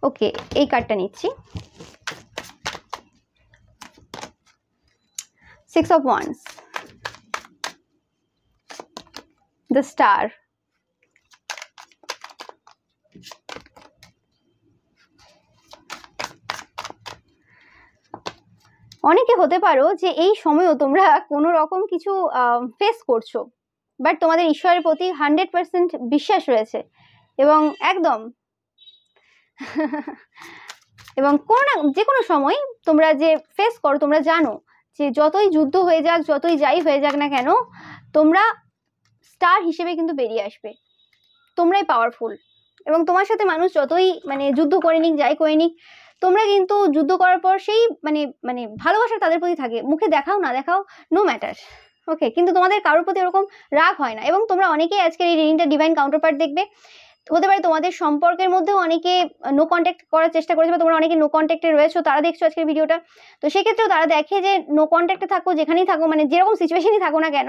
ওকে, এই কার্ডটা নিচ্ছি, 6 of Wands, the Star, অনেকে হতে পারো যে এই সময়ও তোমরা কোনো রকম কিছু ফেস করছো, বাট তোমাদের ঈশ্বরের প্রতি 100% বিশ্বাস রয়েছে এবং একদম এবং কোনো না যে কোনো সময় তোমরা যে ফেস করো, তোমরা জানো যে যতই যুদ্ধ হয়ে যাক, যতই যাই হয়ে যাক না কেন, তোমরা স্টার হিসেবে কিন্তু বেরিয়ে আসবে। তোমরাই পাওয়ারফুল, এবং তোমার সাথে মানুষ যতই মানে যুদ্ধ করে নিক, যাই করে নিক, তোমরা কিন্তু যুদ্ধ করার পর সেই মানে ভালোবাসা তাদের প্রতি থাকে, মুখে দেখাও না দেখাও নো ম্যাটার। ওকে, কিন্তু তোমাদের কারোর প্রতি এরকম রাগ হয় না। এবং তোমরা অনেকেই আজকের এই রিডিংটা ডিভাইন কাউন্টারপার্ট দেখবে, হতে পারে তোমাদের সম্পর্কের মধ্যেও অনেকে নো কন্ট্যাক্ট করার চেষ্টা করেছে, বা তোমরা অনেকে নো কন্ট্যাক্টে রয়েছো, তারা দেখছো আজকের ভিডিওটা। তো সেক্ষেত্রেও তারা দেখে যে নো কন্ট্যাক্টে থাকো, যেখানেই থাকো, মানে যেরকম সিচুয়েশনই থাকো না কেন,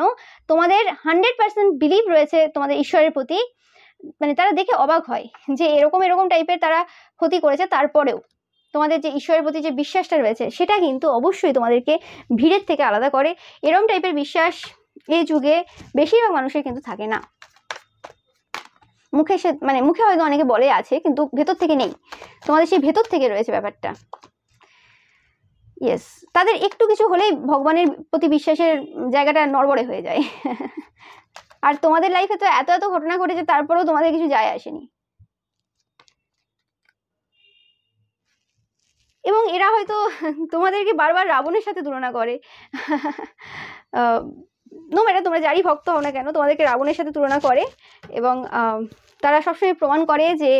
তোমাদের 100% বিলিভ রয়েছে তোমাদের ঈশ্বরের প্রতি। মানে তারা দেখে অবাক হয় যে এরকম টাইপের তারা ক্ষতি করেছে, তারপরেও তোমাদের যে ঈশ্বরের প্রতি যে বিশ্বাসটা রয়েছে সেটা কিন্তু অবশ্যই তোমাদেরকে ভিড়ের থেকে আলাদা করে। এরকম টাইপের বিশ্বাস এই যুগে বেশিরভাগ মানুষের কিন্তু থাকে না। মুখে হয়তো অনেকে বলে আছে, কিন্তু ভেতর থেকে নেই। তোমাদের সেই ভেতর থেকে রয়েছে ব্যাপারটা। ইয়েস, তাদের একটু কিছু হলেই ভগবানের প্রতি বিশ্বাসের জায়গাটা নড়বড়ে হয়ে যায় আর তোমাদের লাইফে তো এত ঘটনা ঘটেছে, তারপরেও তোমাদের কিছু যায় আসেনি। এবং এরা হয়তো তোমাদেরকে বারবার রাবণের সাথে তুলনা করে নো ম্যাটার, তোমরা যারই ভক্ত হও না কেন, তোমাদেরকে রাবণের সাথে তুলনা করে। এবং তারা সবসময় প্রমাণ করে যে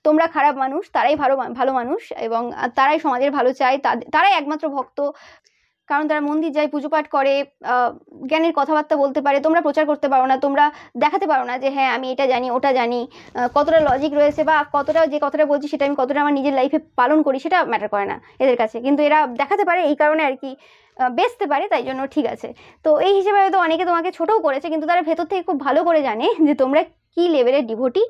তোমরা খারাপ মানুষ, তারাই ভালো মানুষ, এবং তারাই সমাজের ভালো চায়, তারাই একমাত্র ভক্ত। কারণ তারা মন্দির যায়, পুজো পাঠ করে, জ্ঞানের কথাবার্তা বলতে পারে, তোমরা প্রচার করতে পারো না, তোমরা দেখাতে পারো না যে হ্যাঁ আমি এটা জানি ওটা জানি, কতটা লজিক রয়েছে, বা কতটা যে কথাটা বলছি সেটা আমি কতটা আমার নিজের লাইফে পালন করি, সেটা ম্যাটার করে না এদের কাছে। কিন্তু এরা দেখাতে পারে, এই কারণে আর কি বেচতে পারে, তাই জন্য ঠিক আছে। তো এই হিসেবে হয়তো অনেকে তোমাকে ছোটও করেছে, কিন্তু তারা ভেতর থেকে খুব ভালো করে জানে যে তোমরা কি লেভেলের ডিভোটি।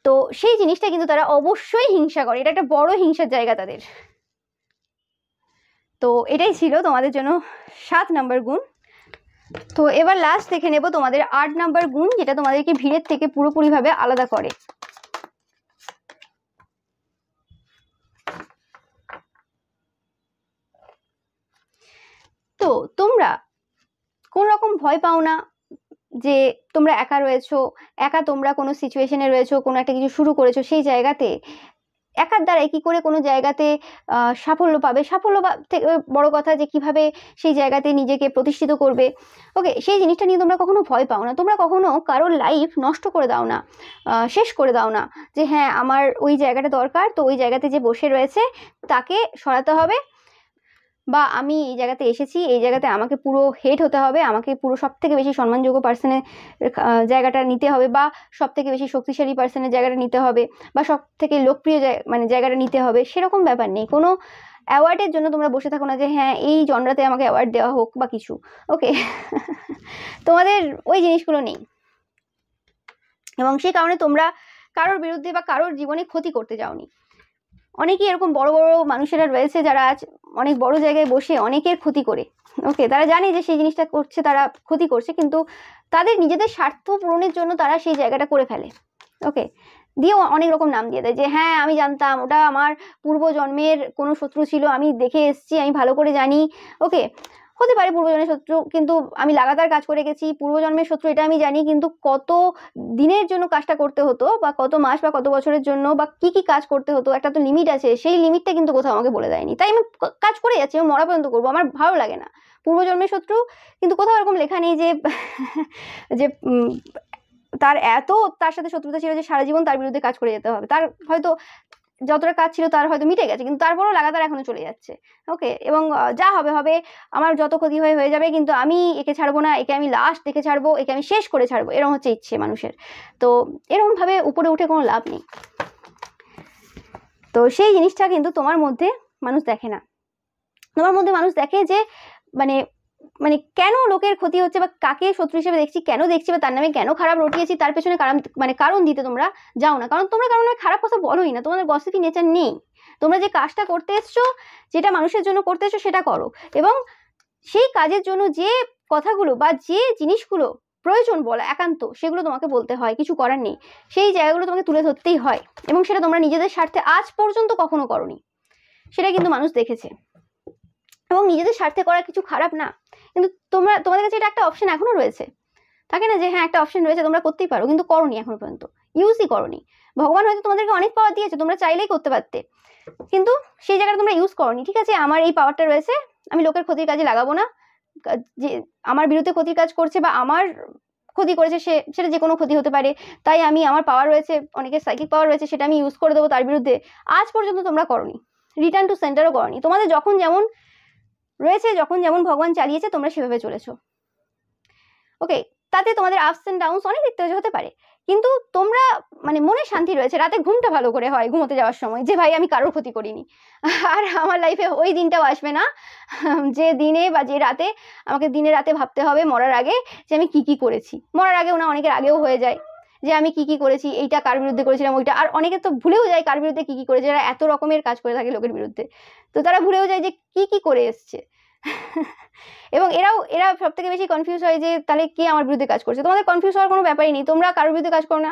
তো সেই জিনিসটা কিন্তু তারা অবশ্যই হিংসা করে, এটা একটা বড় হিংসার জায়গা তাদের। তো এটাই ছিল তোমাদের জন্য 7 নম্বর গুণ। তো এবার লাস্ট দেখে নেব তোমাদের 8 নম্বর গুণ, যেটা তোমাদেরকে ভিড়ের থেকে পুরোপুরিভাবে আলাদা করে। তো তোমরা কোন রকম ভয় পাও না যে তোমরা একা রয়েছো, একা তোমরা কোনো সিচুয়েশনে রয়েছো, কোনো একটা কিছু শুরু করেছো, সেই জায়গাতে একার দ্বারাই কি করে কোনো জায়গাতে সাফল্য পাবে, সাফল্য থেকে বড় কথা যে কিভাবে সেই জায়গাতে নিজেকে প্রতিষ্ঠিত করবে। ওকে, সেই জিনিসটা নিয়ে তোমরা কখনো ভয় পাও না, তোমরা কখনো কারোর লাইফ নষ্ট করে দাও না, শেষ করে দাও না যে হ্যাঁ আমার ওই জায়গাটা দরকার, তো ওই জায়গাতে যে বসে রয়েছে তাকে সরাতে হবে, বা আমি এই জায়গাতে এসেছি, এই জায়গাতে আমাকে পুরো হেড হতে হবে, আমাকে পুরো সব থেকে বেশি সম্মানযোগ্য পার্সনের জায়গাটা নিতে হবে, বা সব থেকে বেশি শক্তিশালী পার্সনের জায়গাটা নিতে হবে, বা সব থেকে লোকপ্রিয় মানে জায়গাটা নিতে হবে। সেরকম ব্যাপার নেই। কোনো অ্যাওয়ার্ডের জন্য তোমরা বসে থাকো না যে হ্যাঁ এই জনরাতে আমাকে অ্যাওয়ার্ড দেওয়া হোক বা কিছু। ওকে তোমাদের ওই জিনিসগুলো নেই, এবং সেই কারণে তোমরা কারোর বিরুদ্ধে বা কারোর জীবনে ক্ষতি করতে যাওনি। অনেকেই এরকম বড় বড় মানুষেরা রয়েছে যারা আজ অনেক বড় জায়গায় বসে অনেকের ক্ষতি করে। ওকে, তারা জানে যে সেই জিনিসটা করছে, তারা ক্ষতি করছে, কিন্তু তাদের নিজেদের স্বার্থ পূরণের জন্য তারা সেই জায়গাটা করে ফেলে। ওকে, দিয়েও অনেক রকম নাম দিয়ে দেয় যে হ্যাঁ আমি জানতাম ওটা আমার পূর্বজন্মের কোনো শত্রু ছিল, আমি দেখে এসেছি, আমি ভালো করে জানি। ওকে, হতে পারে পূর্বজন্মের শত্রু, কিন্তু আমি লাগাতার কাজ করে গেছি, পূর্বজন্মের শত্রু এটা আমি জানি, কিন্তু কত দিনের জন্য কাজটা করতে হতো বা কত মাস বা কত বছরের জন্য বা কি কি কাজ করতে হতো, একটা তো লিমিট আছে, সেই লিমিটটা কিন্তু কোথাও আমাকে বলে দেয়নি। তাই আমি কাজ করে যাচ্ছি, আমি মরা পর্যন্ত করবো, আমার ভালো লাগে না পূর্বজন্মের শত্রু। কিন্তু কোথাও এরকম লেখা নেই যে যে তার এত তার সাথে শত্রুতা ছিল যে সারা জীবন তার বিরুদ্ধে কাজ করে যেতে হবে। তার হয়তো যতটা কাজ ছিল তার হয়তো মিটে গেছে, কিন্তু তারপরও লাগাতার এখনো চলে যাচ্ছে। ওকে, এবং যা হবে হবে, আমার যত ক্ষতি হয়ে যাবে, কিন্তু আমি একে ছাড়বো না, একে আমি লাস্ট দেখে ছাড়বো, একে আমি শেষ করে ছাড়বো, এরকম হচ্ছে ইচ্ছে মানুষের। তো এরকম ভাবে উপরে উঠে কোনো লাভ নেই। তো সেই জিনিসটা কিন্তু তোমার মধ্যে মানুষ দেখে না। তোমার মধ্যে মানুষ দেখে যে মানে মানে কেন লোকের ক্ষতি হচ্ছে বা কাকে শত্রু হিসেবে দেখছি, কেন দেখছি, বা তার নামে কেন খারাপ রটিয়েছি, তার পেছনে কারণ দিতে তোমরা যাও না। কারণ তোমরা কারণ খারাপ কথা বলোই না, তোমাদের গসিপি নেচার নেই। তোমরা যে কাজটা করতে এসছো, যেটা মানুষের জন্য করতে এসছো, সেটা করো। এবং সেই কাজের জন্য যে কথাগুলো বা যে জিনিসগুলো প্রয়োজন বলা একান্ত, সেগুলো তোমাকে বলতে হয়, কিছু করার নেই। সেই জায়গাগুলো তোমাকে তুলে ধরতেই হয়, এবং সেটা তোমরা নিজেদের স্বার্থে আজ পর্যন্ত কখনো করোনি, সেটা কিন্তু মানুষ দেখেছে। এবং নিজেদের স্বার্থে করা কিছু খারাপ না, কিন্তু তোমাদের কাছে এটা একটা অপশন এখনো রয়েছে, থাকে না যে হ্যাঁ একটা অপশন রয়েছে তোমরা করতেই পারো, কিন্তু করোনি, এখনো পর্যন্ত ইউজই করোনি। ভগবান হয়তো তোমাদেরকে অনেক পাওয়ার দিয়েছে, তোমরা চাইলেই করতে পারতে, কিন্তু সেই জায়গাটা তোমরা ইউজ করোনি। ঠিক আছে, আমার এই পাওয়ারটা রয়েছে, আমি লোকের ক্ষতির কাজে লাগাবো না, যে আমার বিরুদ্ধে ক্ষতির কাজ করছে বা আমার ক্ষতি করেছে সেটা যে কোনো ক্ষতি হতে পারে, তাই আমি আমার পাওয়ার রয়েছে, অনেকের সাইকিক পাওয়ার রয়েছে, সেটা আমি ইউজ করে দেবো তার বিরুদ্ধে। আজ পর্যন্ত তোমরা করোনি, রিটার্ন টু সেন্টারও করোনি। তোমাদের যখন যেমন রয়েছে, যখন যেমন ভগবান চালিয়েছে, তোমরা সেভাবে চলেছো। ওকে, তাতে তোমাদের আপস অ্যান্ড ডাউনস অনেক দেখতে হতে পারে, কিন্তু তোমরা মানে মনে শান্তি রয়েছে, রাতে ঘুমটা ভালো করে হয় ঘুমোতে যাওয়ার সময়, যে ভাই আমি কারোর ক্ষতি করিনি। আর আমার লাইফে ওই দিনটাও আসবে না যে দিনে বা যে রাতে আমাকে দিনে রাতে ভাবতে হবে মরার আগে যে আমি কি কি করেছি। মরার আগেও না, অনেকের আগেও হয়ে যায় যে আমি কি কি করেছি, এইটা কার বিরুদ্ধে করেছিলাম, ওইটা। আর অনেকে তো ভুলেও যায় কার বিরুদ্ধে কি কি করেছে, যারা এত রকমের কাজ করে থাকে লোকের বিরুদ্ধে, তো তারা ভুলেও যায় যে কি কি করে এসছে। এবং এরা সব থেকে বেশি কনফিউজ হয় যে তাহলে কে আমার বিরুদ্ধে কাজ করছে। তোমাদের কনফিউজ হওয়ার কোনো ব্যাপারই নেই, তোমরা কারোর বিরুদ্ধে কাজ করো না,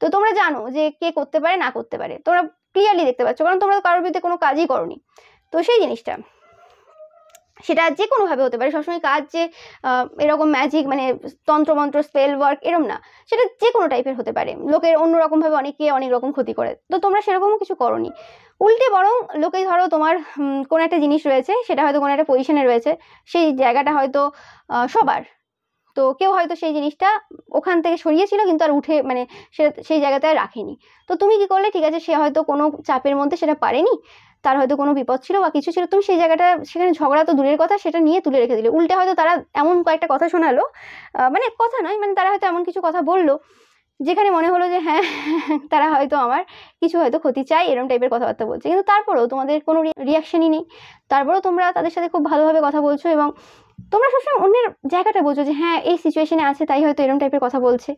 তো তোমরা জানো যে কে করতে পারে না করতে পারে, তোমরা ক্লিয়ারলি দেখতে পাচ্ছ, কারণ তোমরা কারোর বিরুদ্ধে কোনো কাজই করোনি। তো সেই জিনিসটা সেটা যে কোনোভাবে হতে পারে, সবসময় কাজ যে এরকম ম্যাজিক মানে তন্ত্রমন্ত্র স্পেল ওয়ার্ক এরম না, সেটা যে কোনো টাইপের হতে পারে। লোকের অন্যরকমভাবে অনেকে অনেক রকম ক্ষতি করে, তো তোমরা সেরকমও কিছু করোনি। উল্টে বরং লোকে ধরো তোমার কোনো একটা জিনিস রয়েছে, সেটা হয়তো কোনো একটা পজিশনে রয়েছে, সেই জায়গাটা হয়তো সবার, তো কেউ হয়তো সেই জিনিসটা ওখান থেকে সরিয়েছিল, কিন্তু আর উঠে মানে সেই জায়গাতে আর রাখেনি। তো তুমি কি করলে, ঠিক আছে সে হয়তো কোনো চাপের মধ্যে সেটা পারেনি, তার হয়তো কোনো বিপদ ছিল বা কিছু ছিল, তুমি সেই জায়গাটা সেখানে ঝগড়া তো দূরের কথা, সেটা নিয়ে তুলে রেখে দিলে। উল্টে হয়তো তারা এমন কয়েকটা কথা শোনালো, মানে কথা নয়, মানে তারা হয়তো এমন কিছু কথা বললো যেখানে মনে হলো যে হ্যাঁ তারা হয়তো আমার কিছু হয়তো ক্ষতি চায়, এরকম টাইপের কথাবার্তা বলছে, কিন্তু তারপরেও তোমাদের কোনো রিয়াকশনই নেই। তারপরেও তোমরা তাদের সাথে খুব ভালোভাবে কথা বলছো, এবং তোমরা সবসময় অন্যের জায়গাটা বোঝো যে হ্যাঁ এই সিচুয়েশনে আছে তাই হয়তো এরকম টাইপের কথা বলছে।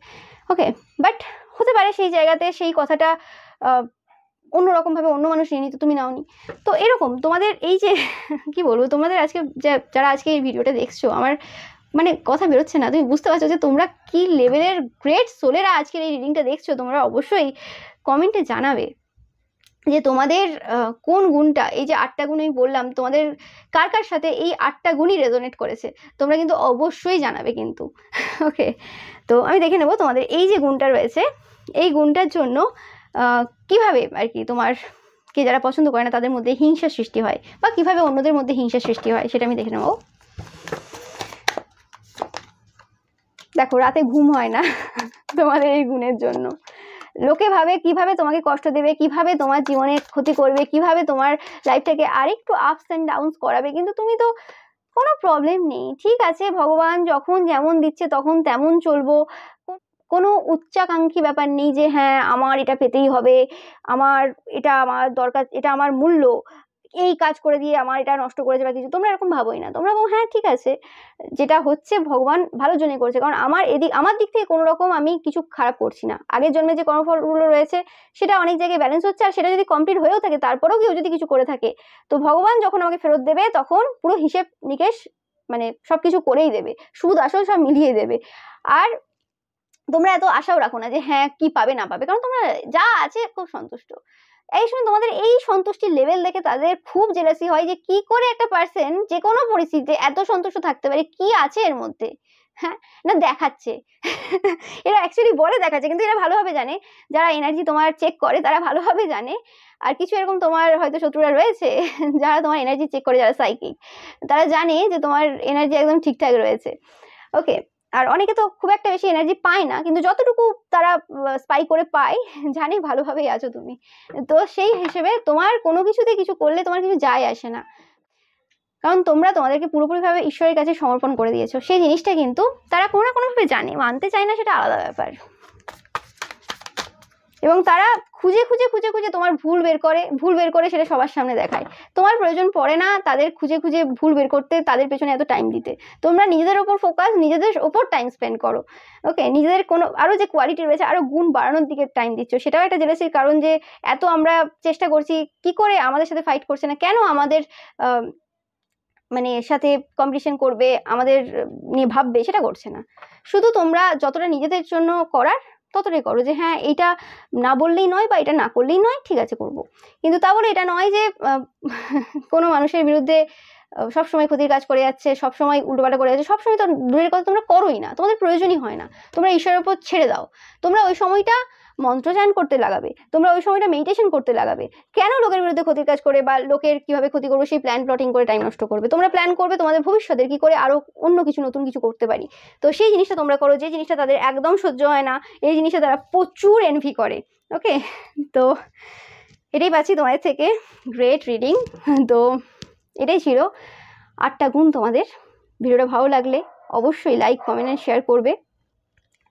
ওকে, বাট হতে পারে সেই জায়গাতে সেই কথাটা অন্যরকমভাবে অন্য মানুষ নিয়ে নিত, তুমি নাওনি। তো এরকম তোমাদের এই যে কি বলবো, তোমাদের আজকে যারা আজকে এই ভিডিওটা দেখছো, আমার মানে কথা বেরোচ্ছে না, তুমি বুঝতে পারছো যে তোমরা কি লেভেলের গ্রেট সোলেরা আজকের এই রিডিংটা দেখছো। তোমরা অবশ্যই কমেন্টে জানাবে যে তোমাদের কোন গুণটা, এই যে 8টা গুণ আমি বললাম, তোমাদের কার কার সাথে এই 8টা গুণই রেজোনেট করেছে, তোমরা কিন্তু অবশ্যই জানাবে কিন্তু। ওকে, তো আমি দেখে নেবো তোমাদের এই যে গুণটা রয়েছে, এই গুণটার জন্য কিভাবে আর কি তোমার কে যারা পছন্দ করে না তাদের মধ্যে হিংসার সৃষ্টি হয়, বা কিভাবে অন্যদের মধ্যে হিংসার সৃষ্টি হয়, সেটা আমি দেখে নেবো। দেখো, রাতে ঘুম হয় না তোমাদের এই গুণের জন্য। লোকে ভাবে কিভাবে তোমাকে কষ্ট দেবে, কিভাবে তোমার জীবনে ক্ষতি করবে, কিভাবে তোমার লাইফটাকে আরেকটু আপস অ্যান্ড ডাউনস করাবে, কিন্তু তুমি তো কোনো প্রবলেম নেই, ঠিক আছে, ভগবান যখন যেমন দিচ্ছে তখন তেমন চলবো। কোনো উচ্চাকাঙ্ক্ষী ব্যাপার নেই যে হ্যাঁ আমার এটা পেতেই হবে, আমার এটা আমার দরকার, এটা আমার মূল্য, এই কাজ করে দিয়ে আমার এটা নষ্ট করেছে বা কিছু, তোমরা এরকম ভাবোই না। তোমরা ভাবো হ্যাঁ ঠিক আছে, যেটা হচ্ছে ভগবান ভালোর জন্যই করেছে, কারণ আমার দিক থেকে কোনো রকম আমি কিছু খারাপ করছি না। আগের জন্মে যে কর্মফলগুলো রয়েছে সেটা অনেক জায়গায় ব্যালেন্স হচ্ছে, আর সেটা যদি কমপ্লিট হয়েও থাকে তারপরেও কেউ যদি কিছু করে থাকে, তো ভগবান যখন আমাকে ফেরত দেবে তখন পুরো হিসেব নিকেশ মানে সব কিছু করেই দেবে, সুদ আসল সব মিলিয়ে দেবে। আর তোমরা এত আশাও রাখো না যে হ্যাঁ কি পাবে না পাবে, কারণ তোমরা যা আছে খুব সন্তুষ্ট। এই সময় তোমাদের এই সন্তুষ্টির লেভেল দেখে তাদের খুব জেলাসি হয় যে কি করে একটা পার্সন যে কোনো পরিস্থিতিতে এত সন্তুষ্ট থাকতে পারে, কি আছে এর মধ্যে। হ্যাঁ, না দেখাচ্ছে এরা অ্যাকচুয়ালি বলে দেখাচ্ছে, কিন্তু এরা ভালোভাবে জানে, যারা এনার্জি তোমার চেক করে তারা ভালোভাবে জানে। আর কিছু এরকম তোমার হয়তো শত্রুরা রয়েছে যারা তোমার এনার্জি চেক করে, যারা সাইকিক, তারা জানে যে তোমার এনার্জি একদম ঠিকঠাক রয়েছে। ওকে, আর অনেকে তো খুব একটা বেশি এনার্জি পায় না, কিন্তু যতটুকু তারা স্পাই করে পায় জানি ভালোভাবেই আছো তুমি। তো সেই হিসেবে তোমার কোনো কিছুতে কিছু করলে তোমার কিছু যায় আসে না, কারণ তোমরা তোমাদেরকে পুরোপুরিভাবে ঈশ্বরের কাছে সমর্পণ করে দিয়েছো। সেই জিনিসটা কিন্তু তারা কোনো না কোনোভাবে জানে, মানতে চায় না, সেটা আলাদা ব্যাপার। এবং তারা খুঁজে খুঁজে খুঁজে খুঁজে তোমার ভুল বের করে সেটা সবার সামনে দেখায়। তোমার প্রয়োজন পড়ে না তাদের খুঁজে খুঁজে ভুল বের করতে, তাদের পেছনে এত টাইম দিতে। তোমরা নিজেদের ওপর ফোকাস, নিজেদের ওপর টাইম স্পেন্ড করো। ওকে, নিজেদের কোনো আরো যে কোয়ালিটি রয়েছে আরো গুণ বাড়ানোর দিকে টাইম দিচ্ছ, সেটাও একটা জেলাসির কারণ। যে এত আমরা চেষ্টা করছি, কি করে আমাদের সাথে ফাইট করছে না, কেন আমাদের মানে সাথে কম্পিটিশন করবে, আমাদের নিয়ে ভাববে, সেটা করছে না। শুধু তোমরা যতটা নিজেদের জন্য করার ততটাই করো, যে হ্যাঁ এটা না বললেই নয় বা এটা না করলেই নয়, ঠিক আছে করব। কিন্তু তা বলে এটা নয় যে কোনো মানুষের বিরুদ্ধে সবসময় ক্ষতির কাজ করে যাচ্ছে, সবসময় উল্টোপাল্টা করে যাচ্ছে, সবসময় তো দূরের কথা তোমরা করোই না, তোমাদের প্রয়োজনই হয় না। তোমরা ঈশ্বরের উপর ছেড়ে দাও। তোমরা ওই সময়টা মন্ত্রচান করতে লাগাবে, তোমরা ওই সময়টা মেডিটেশন করতে লাগাবে। কেন লোকের বিরুদ্ধে ক্ষতির কাজ করে বা লোকের কিভাবে ক্ষতি করবে সেই প্ল্যান প্লটিং করে টাইম নষ্ট করবে? তোমরা প্ল্যান করবে তোমাদের ভবিষ্যতের কি করে আরো অন্য কিছু নতুন কিছু করতে পারি। তো সেই জিনিসটা তোমরা করো, যে জিনিসটা তাদের একদম সহ্য হয় না, এই জিনিসটা তারা প্রচুর এনভি করে। ওকে, তো এটাই পাচ্ছি তোমাদের থেকে, গ্রেট রিডিং। তো এটাই ছিল 8টা গুণ তোমাদের। ভিডিওটা ভালো লাগলে অবশ্যই লাইক, কমেন্ট আর শেয়ার করবে।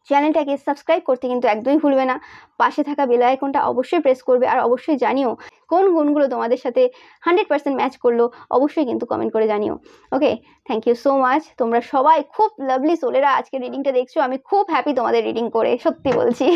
চ্যানেলটাকে সাবস্ক্রাইব করতে কিন্তু একদমই ভুলবে না। পাশে থাকা বেল আইকনটা অবশ্যই প্রেস করবে, আর অবশ্যই জানিও কোন গুণগুলো তোমাদের সাথে 100% ম্যাচ করলো, অবশ্যই কিন্তু কমেন্ট করে জানিও। ওকে, থ্যাংক ইউ সো মাচ। তোমরা সবাই খুব লাভলি সোলেরা আজকে রিডিংটা দেখছো, আমি খুব হ্যাপি তোমাদের রিডিং করে, সত্যি বলছি।